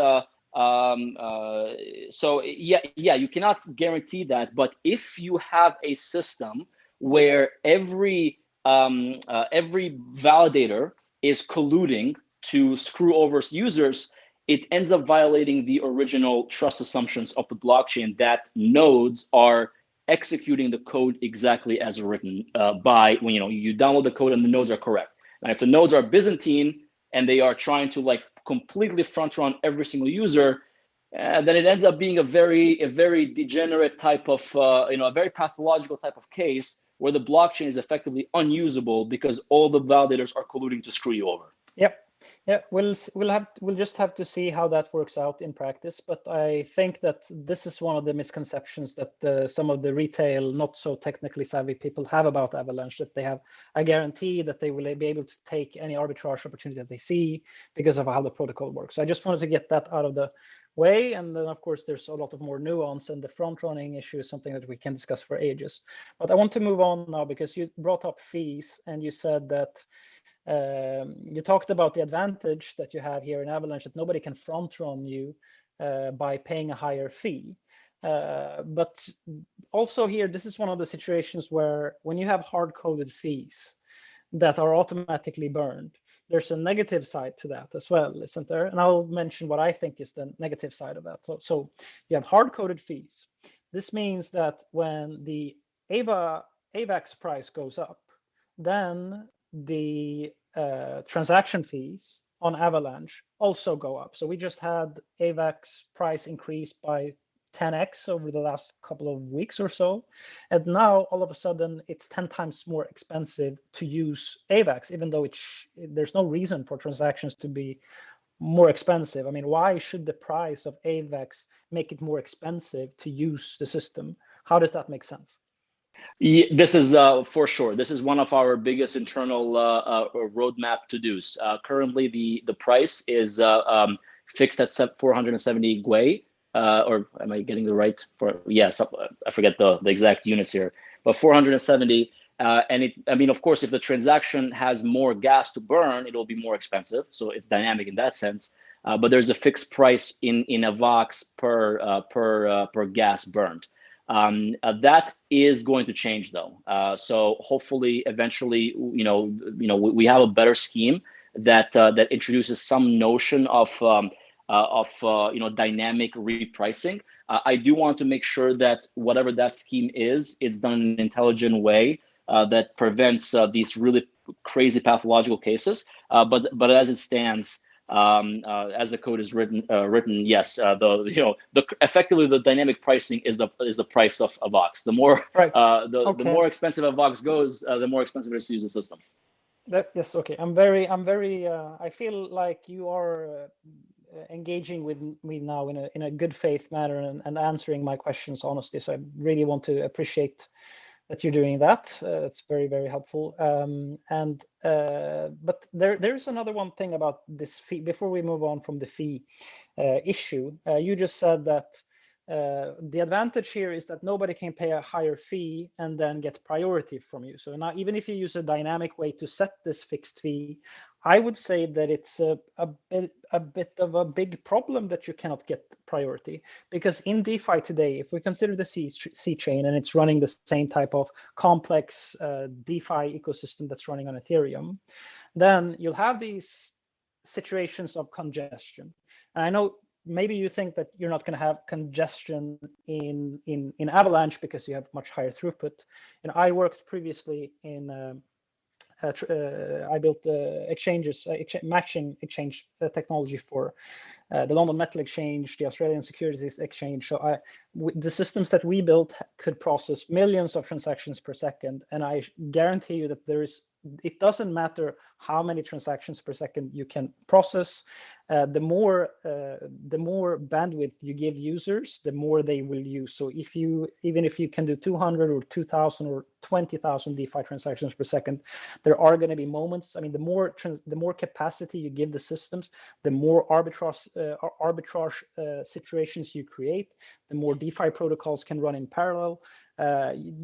you cannot guarantee that. But if you have a system where every validator is colluding to screw over users, it ends up violating the original trust assumptions of the blockchain that nodes are executing the code exactly as written by when you download the code and the nodes are correct. Now, if the nodes are Byzantine and they are trying to completely front run every single user, then it ends up being a very degenerate type of a very pathological type of case where the blockchain is effectively unusable because all the validators are colluding to screw you over.
Yep. Yeah, we'll just have to see how that works out in practice. But I think that this is one of the misconceptions that some of the retail, not so technically savvy people have about Avalanche, that they have a guarantee that they will be able to take any arbitrage opportunity that they see because of how the protocol works. So I just wanted to get that out of the way. And then, of course, there's a lot of more nuance, and the front running issue is something that we can discuss for ages. But I want to move on now because you brought up fees and you said that you talked about the advantage that you have here in Avalanche, that nobody can front run you by paying a higher fee. But also here, this is one of the situations where when you have hard-coded fees that are automatically burned, there's a negative side to that as well, isn't there? And I'll mention what I think is the negative side of that. So you have hard-coded fees. This means that when the AVAX price goes up, then the transaction fees on Avalanche also go up. So we just had AVAX price increase by 10x over the last couple of weeks or so. And now all of a sudden it's 10 times more expensive to use AVAX, even though there's no reason for transactions to be more expensive. I mean, why should the price of AVAX make it more expensive to use the system? How does that make sense?
Yeah, this is for sure. This is one of our biggest internal roadmap to-dos. Currently, the price is fixed at 470 Gwei, or am I getting the right? Yes, I forget the exact units here, but 470. And of course, if the transaction has more gas to burn, it'll be more expensive. So it's dynamic in that sense. But there's a fixed price in AVAX per gas burned. That is going to change though. So hopefully, eventually, we have a better scheme that introduces some notion of dynamic repricing. I do want to make sure that whatever that scheme is, it's done in an intelligent way that prevents these really crazy pathological cases. But as it stands, as the code is written, yes, effectively the dynamic pricing is the price of AVAX. The more the more expensive AVAX goes, the more expensive it is to use the system.
Yes, okay. I feel like you are engaging with me now in a good faith manner and answering my questions honestly. So I really want to appreciate that you're doing that. It's very, very helpful. But there's another one thing about this fee before we move on from the fee issue. You just said that the advantage here is that nobody can pay a higher fee and then get priority from you. So now, even if you use a dynamic way to set this fixed fee, I would say that it's a bit of a big problem that you cannot get priority, because in DeFi today, if we consider the C chain and it's running the same type of complex DeFi ecosystem that's running on Ethereum, then you'll have these situations of congestion. And I know maybe you think that you're not going to have congestion in Avalanche because you have much higher throughput. And I worked previously in I built exchanges, matching exchange technology for the London Metal Exchange, the Australian Securities Exchange. So the systems that we built could process millions of transactions per second, and I guarantee you that it doesn't matter how many transactions per second you can process. The more bandwidth you give users, the more they will use. So even if you can do 200 or 2,000 or 20,000 DeFi transactions per second, there are going to be moments. I mean, the more capacity you give the systems, the more arbitrage situations you create, the more DeFi protocols can run in parallel.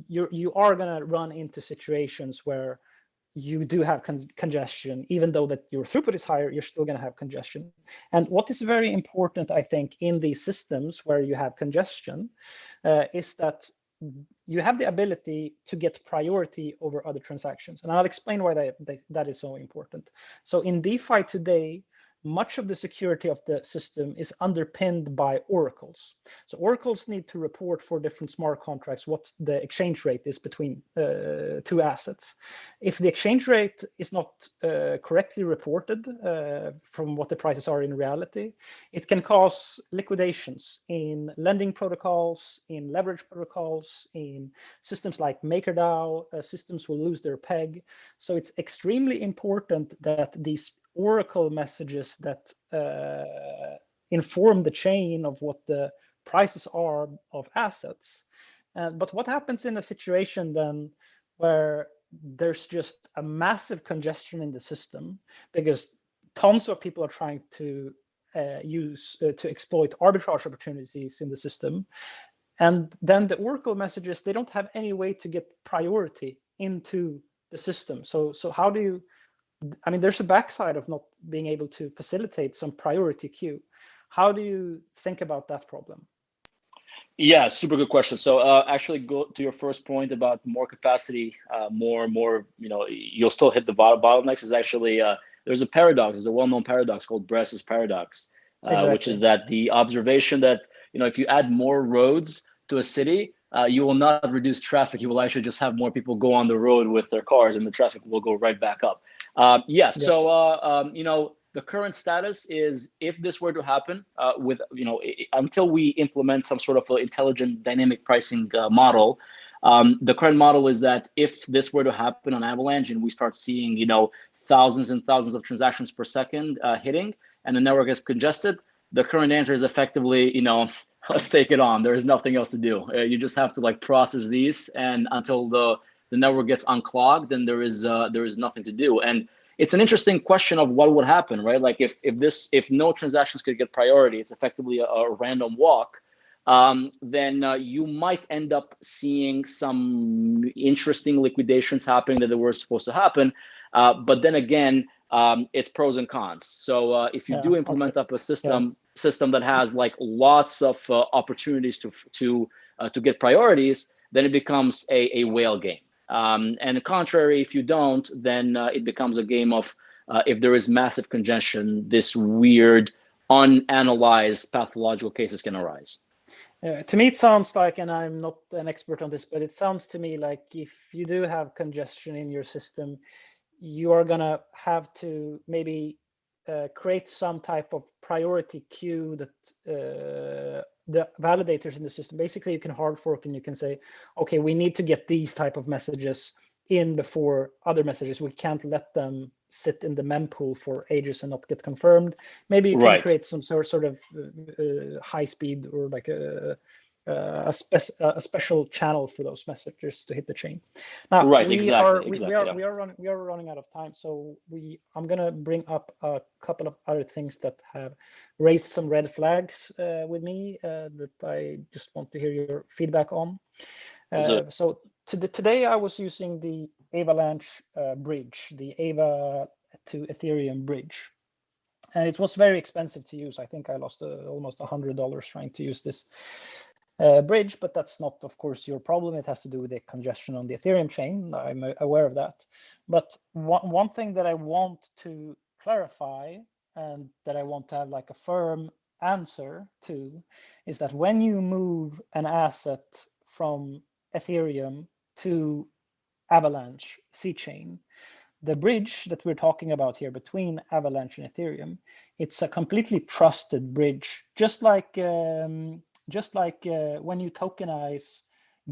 You are going to run into situations where you do have congestion. Even though that your throughput is higher, you're still going to have congestion. And what is very important, I think, in these systems where you have congestion is that you have the ability to get priority over other transactions. And I'll explain why that is so important. So in DeFi today, much of the security of the system is underpinned by oracles. So oracles need to report for different smart contracts what the exchange rate is between two assets. If the exchange rate is not correctly reported from what the prices are in reality, it can cause liquidations in lending protocols, in leverage protocols, in systems like MakerDAO. Systems will lose their peg. So it's extremely important that these oracle messages that inform the chain of what the prices are of assets. But what happens in a situation then where there's just a massive congestion in the system because tons of people are trying to to exploit arbitrage opportunities in the system, and then the oracle messages, they don't have any way to get priority into the system. So how do you, I mean, there's a backside of not being able to facilitate some priority queue. How do you think about that problem?
Yeah, super good question. So actually, go to your first point about more capacity, more, you'll still hit the bottlenecks. Is actually there's a paradox. There's a well-known paradox called Bress's paradox, exactly. Which is that the observation that if you add more roads to a city, you will not reduce traffic. You will actually just have more people go on the road with their cars, and the traffic will go right back up. Yes. Yeah. So the current status is, if this were to happen, until we implement some sort of intelligent dynamic pricing model, the current model is that if this were to happen on Avalanche and we start seeing thousands and thousands of transactions per second hitting, and the network is congested, the current answer is effectively, let's take it on. There is nothing else to do. You just have to process these, and until the network gets unclogged, then there is nothing to do. And it's an interesting question of what would happen, right? Like if no transactions could get priority, it's effectively a random walk. Then you might end up seeing some interesting liquidations happening that were supposed to happen. But then again, it's pros and cons. So if you do implement up a system that has lots of opportunities to get priorities, then it becomes a whale game. And the contrary, if you don't, then it becomes a game of if there is massive congestion, this weird, unanalyzed pathological cases can arise.
To me, it sounds like, and I'm not an expert on this, but it sounds to me like if you do have congestion in your system, you are going to have to maybe create some type of priority queue that the validators in the system, basically you can hard fork and you can say, okay, we need to get these type of messages in before other messages. We can't let them sit in the mempool for ages and not get confirmed. Maybe you can create some sort of high speed or a special channel for those messages to hit the chain. Now
Right,
we
exactly.
are running out of time, so I'm gonna bring up a couple of other things that have raised some red flags with me that I just want to hear your feedback on. So today I was using the Avalanche bridge, the Ava to Ethereum bridge, and it was very expensive to use. I think I lost almost $100 trying to use this bridge, but that's not, of course, your problem. It has to do with the congestion on the Ethereum chain. I'm aware of that. But one thing that I want to clarify and that I want to have like a firm answer to is that when you move an asset from Ethereum to Avalanche C chain, the bridge that we're talking about here between Avalanche and Ethereum, it's a completely trusted bridge, just like when you tokenize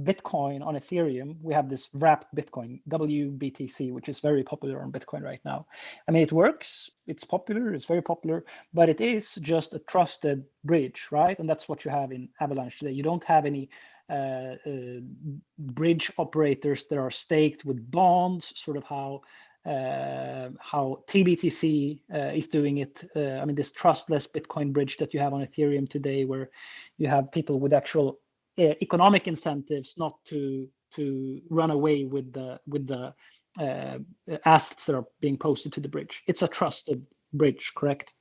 Bitcoin on Ethereum, we have this wrapped Bitcoin, WBTC, which is very popular on Bitcoin right now. I mean, it works, it's popular, it's very popular, but it is just a trusted bridge, right? And that's what you have in Avalanche today. You don't have any bridge operators that are staked with bonds, sort of how TBTC is doing it. I mean, this trustless Bitcoin bridge that you have on Ethereum today, where you have people with actual economic incentives not to run away with the assets that are being posted to the bridge. It's a trusted bridge, correct?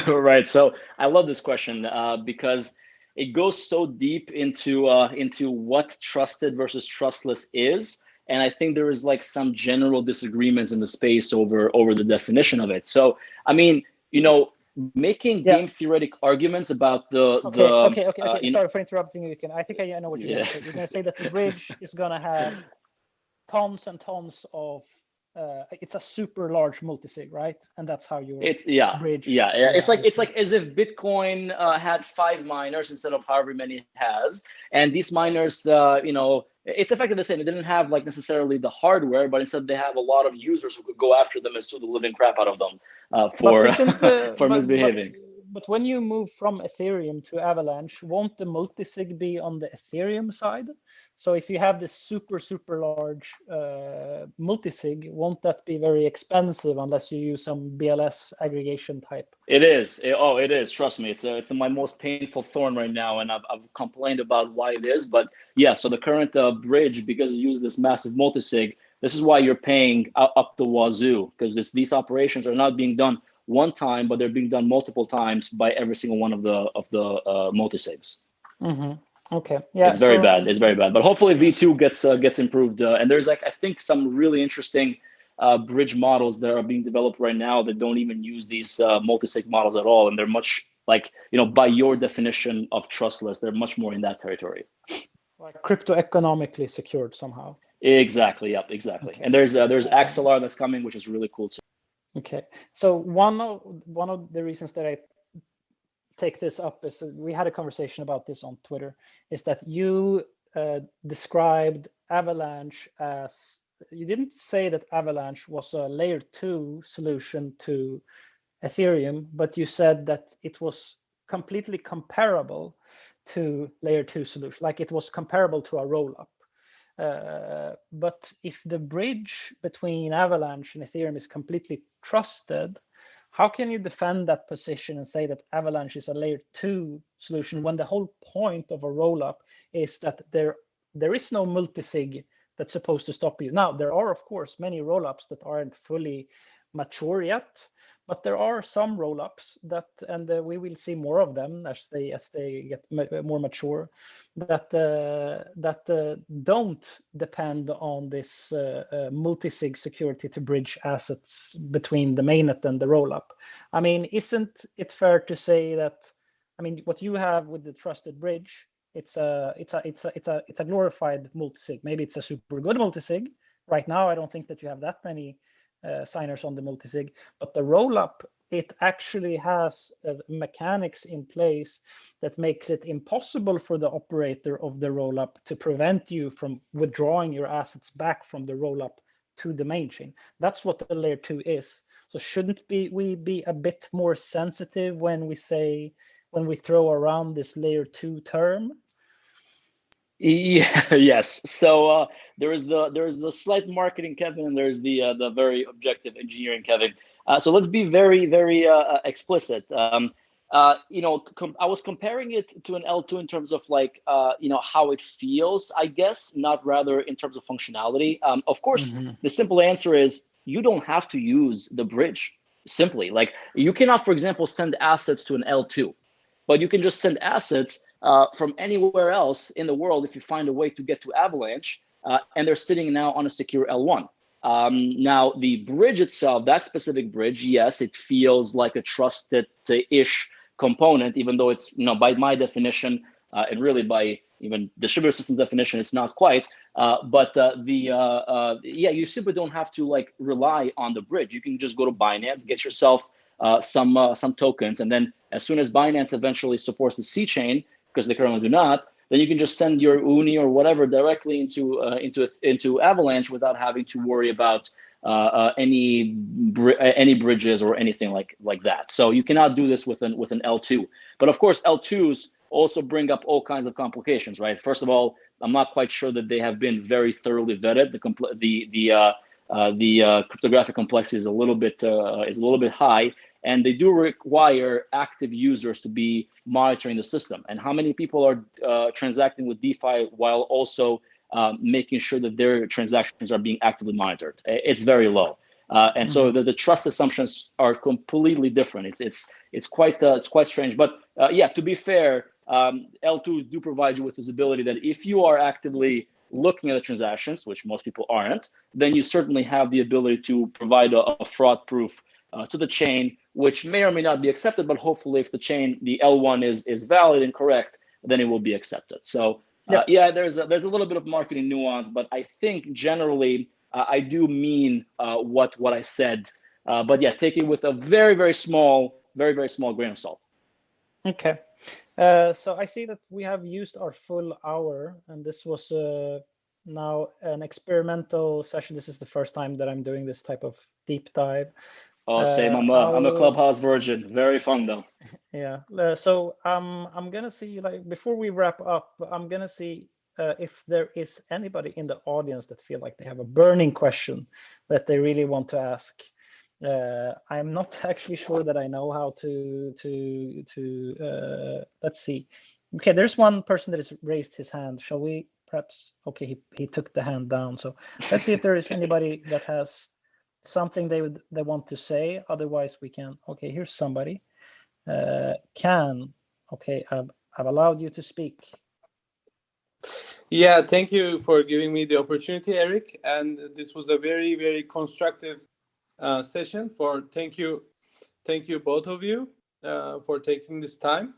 Right. So I love this question because it goes so deep into what trusted versus trustless is. And I think there is like some general disagreements in the space over the definition of it. So, I mean, making game theoretic arguments about
Okay. Sorry for interrupting you. I think I know what you're going to say. You're going to say that the bridge is going to have tons and tons of it's a super large multisig, right? And that's how you bridge.
Yeah. It's like as if Bitcoin had 5 miners instead of however many it has, and these miners, it's effectively the same. It didn't have like necessarily the hardware, but instead they have a lot of users who could go after them and sue the living crap out of them for misbehaving.
But when you move from Ethereum to Avalanche, won't the multisig be on the Ethereum side? So if you have this super large multisig, won't that be very expensive unless you use some BLS aggregation type?
It is. It is. Trust me, it's my most painful thorn right now, and I've complained about why it is. But yeah, so the current bridge, because it uses this massive multisig, this is why you're paying up the wazoo, because these operations are not being done one time, but they're being done multiple times by every single one of the multisigs.
Mm-hmm. Okay. Yeah.
It's very bad. It's very bad. But hopefully V2 gets improved. And there's I think some really interesting bridge models that are being developed right now that don't even use these multisig models at all, and they're much by your definition of trustless, they're much more in that territory.
Like crypto economically secured somehow.
Exactly. Yep. Exactly. Okay. And there's XLR that's coming, which is really cool too.
Okay, so one of the reasons that I take this up is we had a conversation about this on Twitter, is that you described Avalanche as, you didn't say that Avalanche was a layer 2 solution to Ethereum, but you said that it was completely comparable to layer 2 solution, like it was comparable to a rollup. But if the bridge between Avalanche and Ethereum is completely trusted, how can you defend that position and say that Avalanche is a layer 2 solution when the whole point of a rollup is that there is no multisig that's supposed to stop you? Now, there are, of course, many rollups that aren't fully mature yet, but there are some rollups that, and we will see more of them as they get more mature, that don't depend on this multisig security to bridge assets between the mainnet and the rollup. I mean, isn't it fair to say that, I mean, what you have with the trusted bridge, it's a glorified multisig. Maybe it's a super good multisig. Right now, I don't think that you have that many signers on the multisig, but the rollup, it actually has mechanics in place that makes it impossible for the operator of the rollup to prevent you from withdrawing your assets back from the rollup to the main chain. That's what the layer 2 is. So shouldn't we be a bit more sensitive when we throw around this layer 2 term?
Yeah, yes. So there is the slight marketing Kevin, and there's the very objective engineering Kevin. So let's be very explicit. I was comparing it to an L2 in terms of like how it feels, I guess, not rather in terms of functionality. Of course, the simple answer is you don't have to use the bridge. Simply, like you cannot, for example, send assets to an L2, but you can just send assets from anywhere else in the world if you find a way to get to Avalanche, and they're sitting now on a secure L1. Now, the bridge itself, that specific bridge, yes, it feels like a trusted-ish component, even though it's, by my definition, and really by even distributed systems definition, it's not quite. You simply don't have to like rely on the bridge. You can just go to Binance, get yourself some tokens, and then as soon as Binance eventually supports the C chain, because they currently do not, then you can just send your Uni or whatever directly into Avalanche without having to worry about any bridges or anything like that. So you cannot do this with an L2. But of course, L2s also bring up all kinds of complications, right? First of all, I'm not quite sure that they have been very thoroughly vetted. The cryptographic complexity is a little bit high, and they do require active users to be monitoring the system. And how many people are transacting with DeFi while also making sure that their transactions are being actively monitored? It's very low, and so the trust assumptions are completely different. It's quite strange. But to be fair, L2s do provide you with this ability that if you are actively looking at the transactions, which most people aren't, then you certainly have the ability to provide a fraud proof to the chain, which may or may not be accepted, but hopefully if the L1 is valid and correct, then it will be accepted. So there's a little bit of marketing nuance, but I think generally I do mean what I said. But yeah, take it with a very small grain of salt.
Okay. So I see that we have used our full hour, and this was now an experimental session. This is the first time that I'm doing this type of deep dive.
Oh, same. I'm a Clubhouse virgin. Very fun though.
Yeah. So I'm gonna see, like, before we wrap up, I'm gonna see if there is anybody in the audience that feel like they have a burning question that they really want to ask. I'm not actually sure that I know how to let's see. Okay, there's one person that has raised his hand. Shall we perhaps? Okay, he took the hand down. So let's see if there is anybody that has something they want to say. Otherwise, we can. Okay, here's somebody. Okay, I've allowed you to speak.
Yeah, thank you for giving me the opportunity, Eric. And this was a very constructive session. Thank you both of you for taking this time.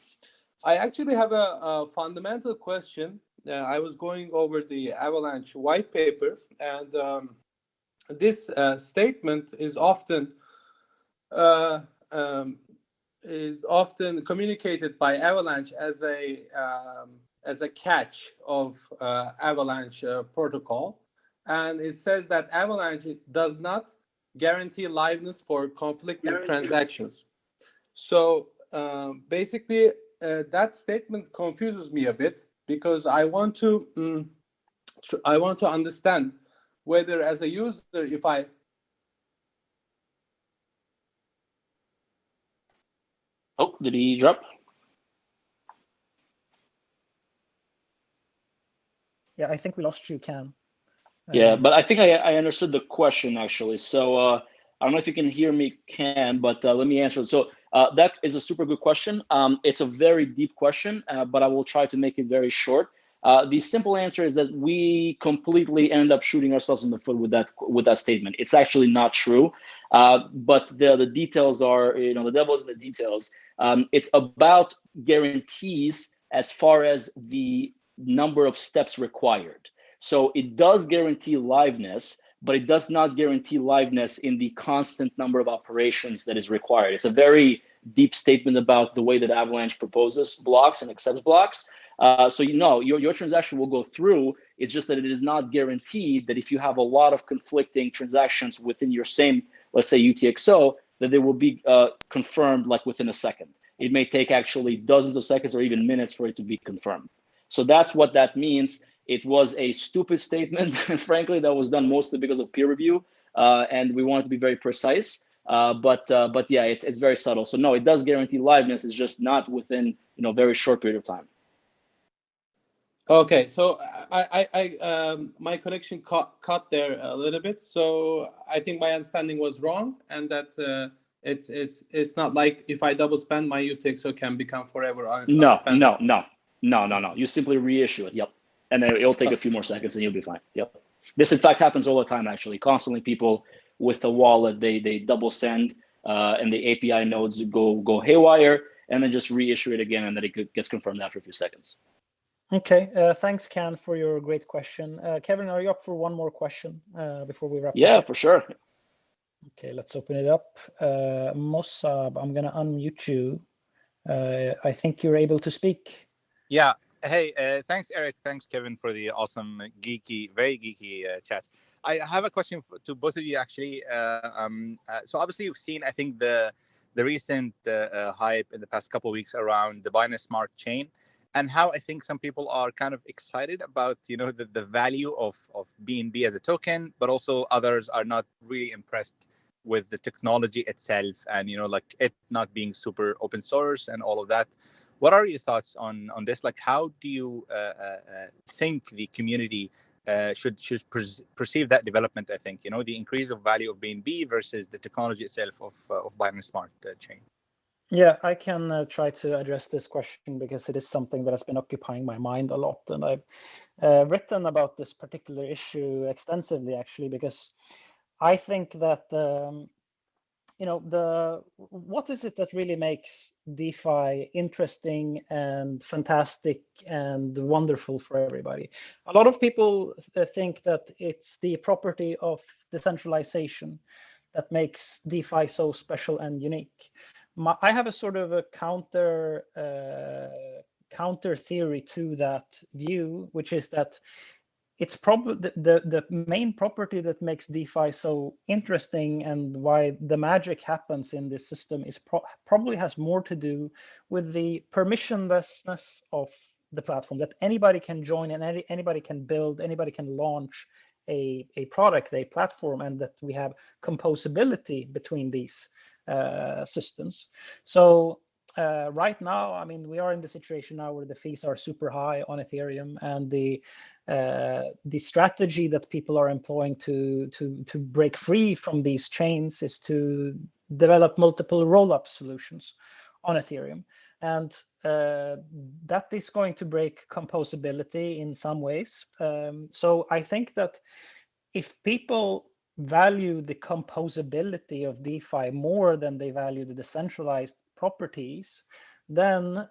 I actually have a fundamental question. I was going over the Avalanche white paper, and this statement is often communicated by Avalanche as a catch of Avalanche protocol, and it says that Avalanche does not guarantee liveness for conflicting transactions. So basically, that statement confuses me a bit, because I want to understand whether, as a user, if I
did he drop?
Yeah, I think we lost you, Cam.
Yeah, but I think I understood the question actually. So I don't know if you can hear me, Cam, but let me answer it. So that is a super good question. It's a very deep question, but I will try to make it very short. The simple answer is that we completely end up shooting ourselves in the foot with that statement. It's actually not true, but the details are, the devil's in the details. It's about guarantees as far as the number of steps required. So it does guarantee liveness, but it does not guarantee liveness in the constant number of operations that is required. It's a very deep statement about the way that Avalanche proposes blocks and accepts blocks. So your transaction will go through. It's just that it is not guaranteed that if you have a lot of conflicting transactions within your same, let's say, UTXO, that they will be confirmed like within a second. It may take actually dozens of seconds or even minutes for it to be confirmed. So that's what that means. It was a stupid statement, frankly, that was done mostly because of peer review, and we wanted to be very precise. But yeah, it's very subtle. So no, it does guarantee liveness. It's just not within very short period of time.
Okay, so my connection cut there a little bit. So I think my understanding was wrong, and that it's not like if I double spend, my UTXO can become forever unspent.
No. You simply reissue it. Yep, and then it'll take a few more seconds, and you'll be fine. Yep. This in fact happens all the time. Actually, constantly people with the wallet they double send, and the API nodes go haywire, and then just reissue it again, and then it gets confirmed after a few seconds.
Okay, thanks, Can, for your great question. Kevin, are you up for one more question before we wrap?
Yeah, for sure.
Okay, let's open it up. Mossab, I'm going to unmute you. I think you're able to speak.
Yeah. Hey, thanks, Eric. Thanks, Kevin, for the awesome, very geeky chat. I have a question to both of you, actually. So obviously, you've seen, I think, the recent hype in the past couple of weeks around the Binance Smart Chain, and how I think some people are kind of excited about, the value of BNB as a token, but also others are not really impressed with the technology itself and, like it not being super open source and all of that. What are your thoughts on this? Like, how do you think the community should perceive that development? I think, the increase of value of BNB versus the technology itself of Binance Smart Chain.
Yeah, I can try to address this question because it is something that has been occupying my mind a lot. And I've written about this particular issue extensively, actually, because I think that, what is it that really makes DeFi interesting and fantastic and wonderful for everybody? A lot of people think that it's the property of decentralization that makes DeFi so special and unique. I have a sort of a counter theory to that view, which is that it's probably the main property that makes DeFi so interesting and why the magic happens in this system is probably has more to do with the permissionlessness of the platform, that anybody can join and anybody can build, anybody can launch a product, a platform, and that we have composability between these systems. So right now, I mean, we are in the situation now where the fees are super high on Ethereum, and the strategy that people are employing to break free from these chains is to develop multiple roll-up solutions on Ethereum, and that is going to break composability in some ways. So I think that if people value the composability of DeFi more than they value the decentralized properties, then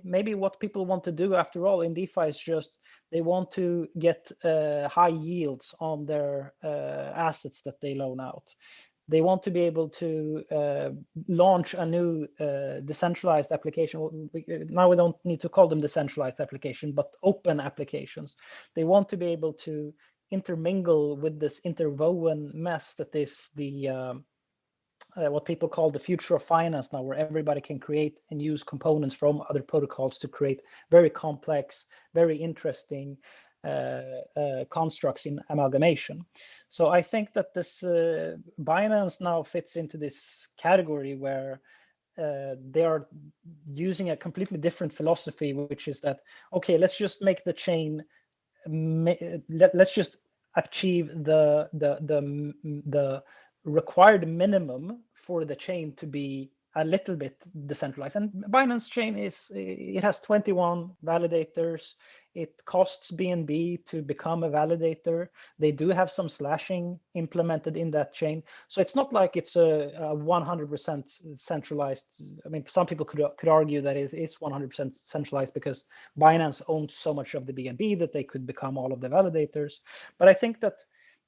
maybe what people want to do after all in DeFi is just they want to get high yields on their assets that they loan out. They want to be able to launch a new decentralized application. Now we don't need to call them decentralized application, but open applications. They want to be able to intermingle with this interwoven mess that is the what people call the future of finance now, where everybody can create and use components from other protocols to create very complex, very interesting constructs in amalgamation. So I think that this Binance now fits into this category where they are using a completely different philosophy, which is that, okay, let's just make the chain, let's just achieve the required minimum for the chain to be a little bit decentralized. And Binance chain it has 21 validators. It costs BNB to become a validator. They do have some slashing implemented in that chain. So it's not like it's a 100% centralized. I mean, some people could argue that it is 100% centralized because Binance owns so much of the BNB that they could become all of the validators. But I think that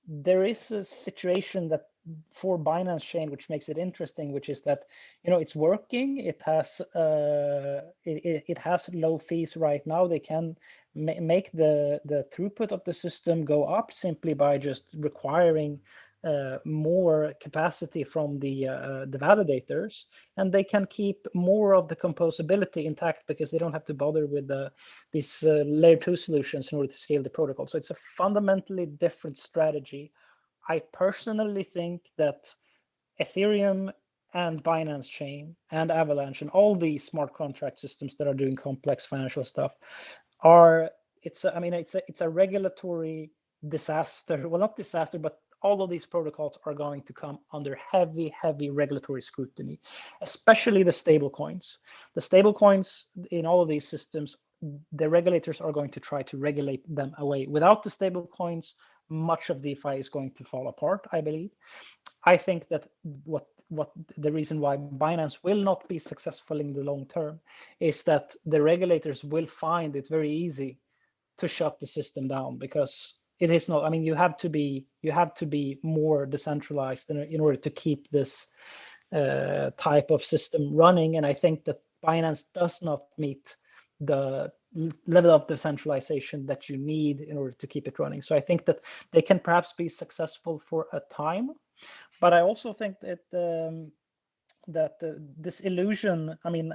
there is a situation that for Binance chain, which makes it interesting, which is that, it's working. It has it has low fees right now. They can make the throughput of the system go up simply by just requiring more capacity from the validators, and they can keep more of the composability intact because they don't have to bother with these layer 2 solutions in order to scale the protocol. So it's a fundamentally different strategy. I personally think that Ethereum and Binance Chain and Avalanche and all these smart contract systems that are doing complex financial stuff it's a regulatory disaster. Well, not disaster, but all of these protocols are going to come under heavy regulatory scrutiny, especially the stable coins. The stable coins in all of these systems, the regulators are going to try to regulate them away. Without the stable coins, much of DeFi is going to fall apart, I believe. I think that what the reason why Binance will not be successful in the long term is that the regulators will find it very easy to shut the system down, because it is not. I mean, you have to be more decentralized in order to keep this type of system running. And I think that Binance does not meet the level of decentralization that you need in order to keep it running. So I think that they can perhaps be successful for a time, but I also think that this illusion, I mean,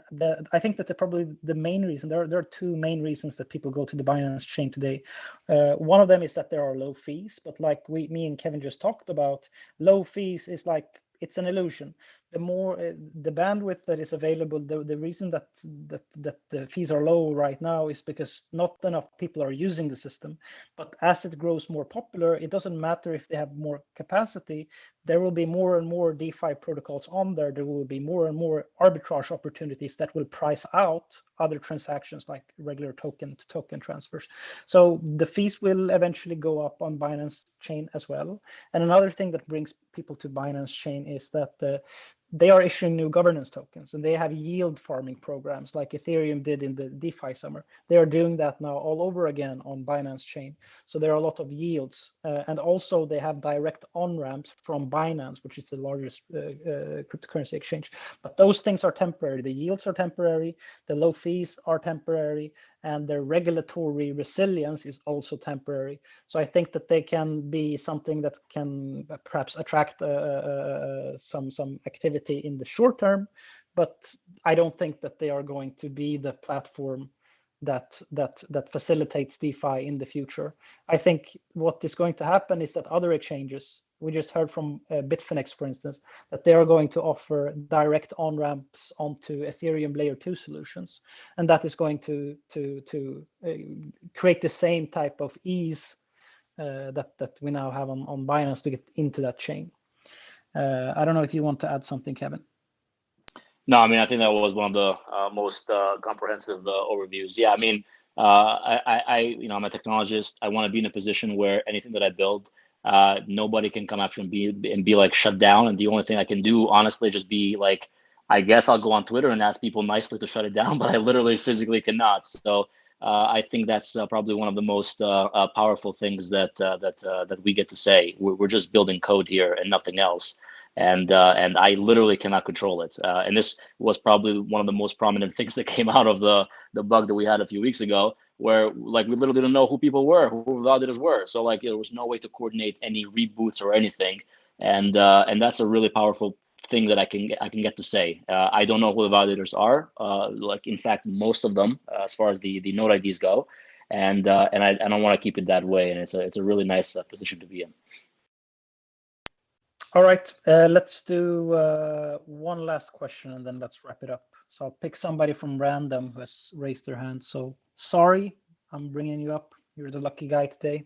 I think that probably the main reason, there are two main reasons that people go to the Binance chain today. One of them is that there are low fees, but like me and Kevin just talked about, low fees is like, it's an illusion. The more the bandwidth that is available, the reason that the fees are low right now is because not enough people are using the system. But as it grows more popular, it doesn't matter if they have more capacity. There will be more and more DeFi protocols on there. There will be more and more arbitrage opportunities that will price out other transactions like regular token to token transfers. So the fees will eventually go up on Binance chain as well. And another thing that brings people to Binance chain is that they are issuing new governance tokens, and they have yield farming programs like Ethereum did in the DeFi summer. They are doing that now all over again on Binance chain. So there are a lot of yields, and also they have direct on-ramps from Binance, which is the largest cryptocurrency exchange. But those things are temporary. The yields are temporary, the low fees are temporary, and their regulatory resilience is also temporary. So I think that they can be something that can perhaps attract some activity in the short term, but I don't think that they are going to be the platform that facilitates DeFi in the future. I think what is going to happen is that other exchanges, we just heard from Bitfinex, for instance, that they are going to offer direct on-ramps onto Ethereum layer 2 solutions. And that is going to create the same type of ease that we now have on Binance to get into that chain. I don't know if you want to add something, Kevin.
No, I mean, I think that was one of the most comprehensive overviews. Yeah, I mean, I'm a technologist. I want to be in a position where anything that I build, nobody can come after and be like shut down. And the only thing I can do, honestly, just be like, I guess I'll go on Twitter and ask people nicely to shut it down, but I literally physically cannot. So I think that's probably one of the most powerful things that we get to say. We're just building code here and nothing else. And I literally cannot control it. And this was probably one of the most prominent things that came out of the bug that we had a few weeks ago, where like we literally didn't know who people were, who validators were. So like there was no way to coordinate any reboots or anything. And that's a really powerful thing that I can get to say. I don't know who the validators are. Like in fact, most of them, as far as the node IDs go, and I don't want to keep it that way. And it's a really nice position to be in.
All right, let's do one last question and then let's wrap it up. So I'll pick somebody from random who has raised their hand. So sorry, I'm bringing you up. You're the lucky guy today.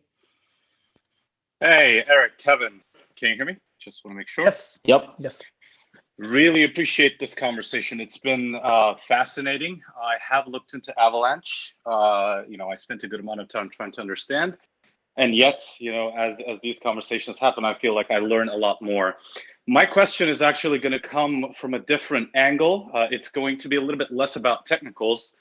Hey, Eric, Kevin, can you hear me? Just want to make sure.
Yes.
Yep.
Yes.
Really appreciate this conversation. It's been fascinating. I have looked into Avalanche. I spent a good amount of time trying to understand. And yet, as these conversations happen, I feel like I learn a lot more. My question is actually going to come from a different angle. It's going to be a little bit less about technicals.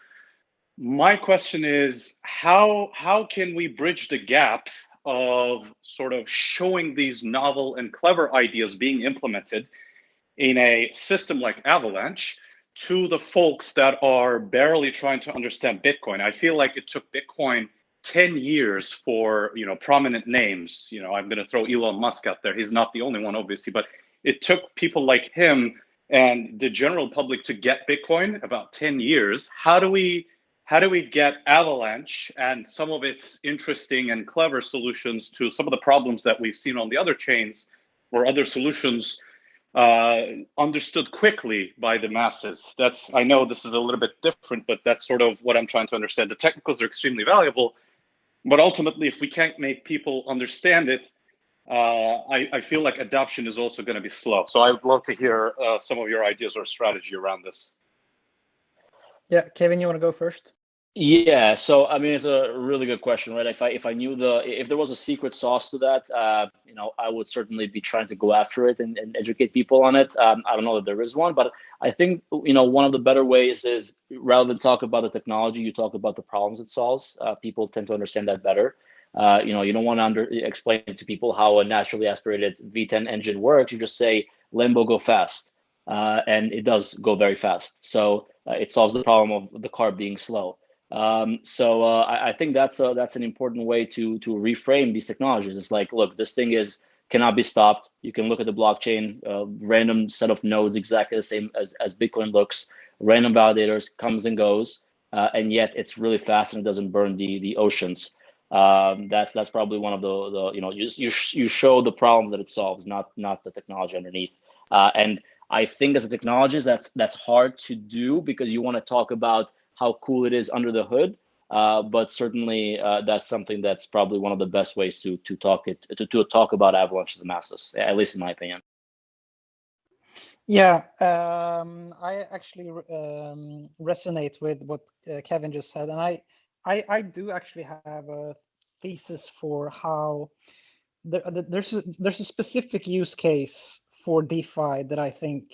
My question is, how can we bridge the gap of sort of showing these novel and clever ideas being implemented in a system like Avalanche to the folks that are barely trying to understand Bitcoin? I feel like it took Bitcoin 10 years for, prominent names. I'm going to throw Elon Musk out there. He's not the only one, obviously, but it took people like him and the general public to get Bitcoin about 10 years. How do we get Avalanche and some of its interesting and clever solutions to some of the problems that we've seen on the other chains or other solutions understood quickly by the masses? I know this is a little bit different, but that's sort of what I'm trying to understand. The technicals are extremely valuable, but ultimately, if we can't make people understand it, I feel like adoption is also going to be slow. So I would love to hear some of your ideas or strategy around this.
Yeah, Kevin, you want to go first?
Yeah, so I mean, it's a really good question, right? If I knew if there was a secret sauce to that, I would certainly be trying to go after it and educate people on it. I don't know that there is one, but I think one of the better ways is, rather than talk about the technology, you talk about the problems it solves. People tend to understand that better. You don't want to explain to people how a naturally aspirated V10 engine works. You just say Lambo go fast, and it does go very fast. So it solves the problem of the car being slow. I think that's an important way to reframe these technologies. It's like, look, this thing cannot be stopped. You can look at the blockchain, random set of nodes, exactly the same as Bitcoin looks. Random validators comes and goes, and yet it's really fast and it doesn't burn the oceans. That's probably one of the you show the problems that it solves, not the technology underneath. And I think as a technologist, that's hard to do because you want to talk about how cool it is under the hood, but certainly that's something that's probably one of the best ways to talk about Avalanche to the masses, at least in my opinion.
Yeah, I actually resonate with what Kevin just said, and I do actually have a thesis for how there's a specific use case for DeFi that I think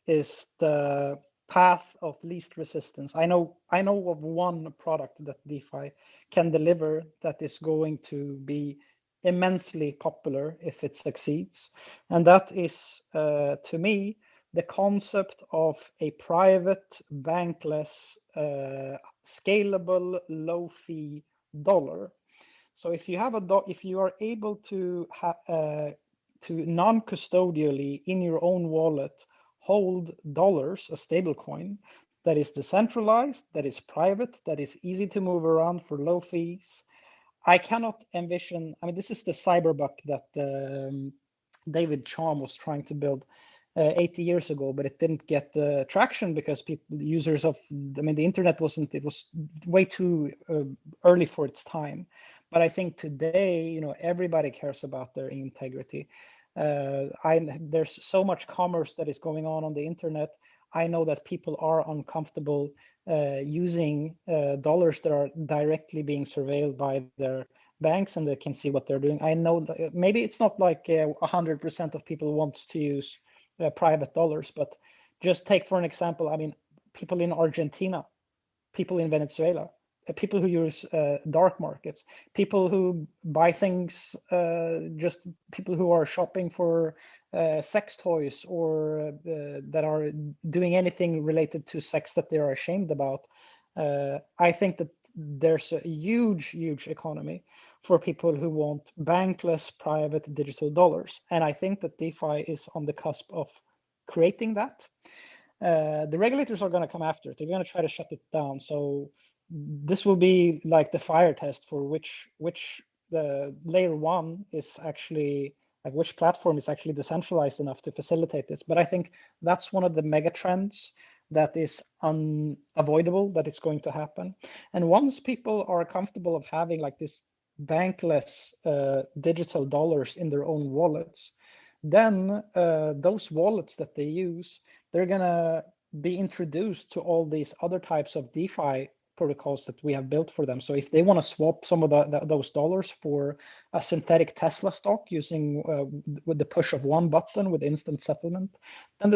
is the path of least resistance. I know of one product that DeFi can deliver that is going to be immensely popular if it succeeds, and that is to me the concept of a private bankless scalable low fee dollar. So if you have if you are able to non-custodially in your own wallet hold dollars, a stable coin that is decentralized, that is private, that is easy to move around for low fees, I cannot envision. I mean, this is the cyberbuck that David Chaum was trying to build 80 years ago, but it didn't get traction because the internet wasn't. It was way too early for its time. But I think today, everybody cares about their integrity. There's so much commerce that is going on the internet. I know that people are uncomfortable using dollars that are directly being surveilled by their banks, and they can see what they're doing. I know that maybe it's not like 100% of people want to use private dollars, but just take for an example, I mean, people in Argentina, people in Venezuela, people who use dark markets, people who buy things, just people who are shopping for sex toys or that are doing anything related to sex that they are ashamed about. I think that there's a huge economy for people who want bankless private digital dollars. And I think that DeFi is on the cusp of creating that. The regulators are going to come after it. They're going to try to shut it down. So this will be like the fire test for which the layer one is actually, like which platform is actually decentralized enough to facilitate this. But I think that's one of the mega trends that is unavoidable, that it's going to happen. And once people are comfortable of having like this bankless digital dollars in their own wallets, then those wallets that they use, they're gonna be introduced to all these other types of DeFi protocols that we have built for them. So if they want to swap some of those dollars for a synthetic Tesla stock using with the push of one button with instant settlement, then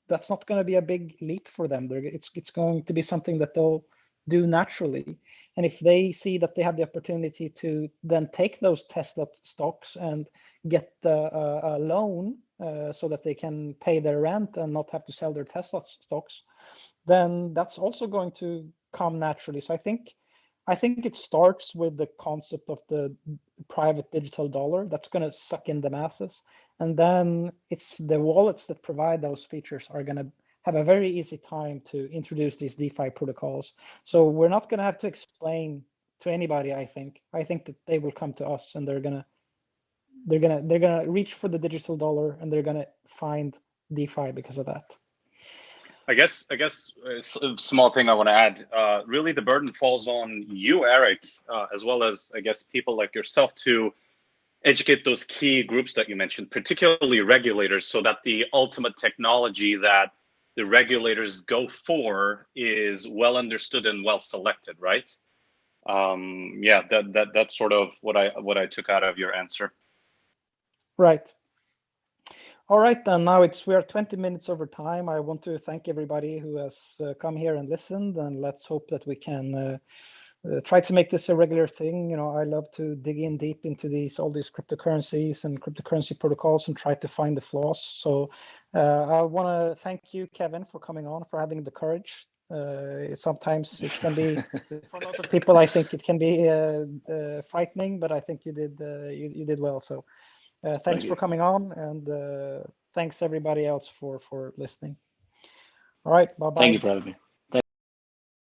that's not going to be a big leap for them. It's going to be something that they'll do naturally. And if they see that they have the opportunity to then take those Tesla stocks and get a loan so that they can pay their rent and not have to sell their Tesla stocks, then that's also going to come naturally. So I think I think it starts with the concept of the private digital dollar that's going to suck in the masses. And then it's the wallets that provide those features are going to have a very easy time to introduce these DeFi protocols. So we're not going to have to explain to anybody, I think. I think that they will come to us and they're gonna reach for the digital dollar and they're gonna find DeFi because of that.
I guess a small thing I want to add. Really, the burden falls on you, Eric, as well as I guess people like yourself to educate those key groups that you mentioned, particularly regulators, so that the ultimate technology that the regulators go for is well understood and well selected, right? Yeah, that's sort of what I took out of your answer.
Right. All right, then now we are 20 minutes over time. I want to thank everybody who has come here and listened, and let's hope that we can try to make this a regular thing. You know, I love to dig in deep into all these cryptocurrencies and cryptocurrency protocols and try to find the flaws. So I want to thank you, Kevin, for coming on, for having the courage. Sometimes it can be, for lots of people, I think it can be frightening, but I think you did well. So thanks for coming on, and thanks everybody else for listening. All right, bye-bye.
Thank you for having me.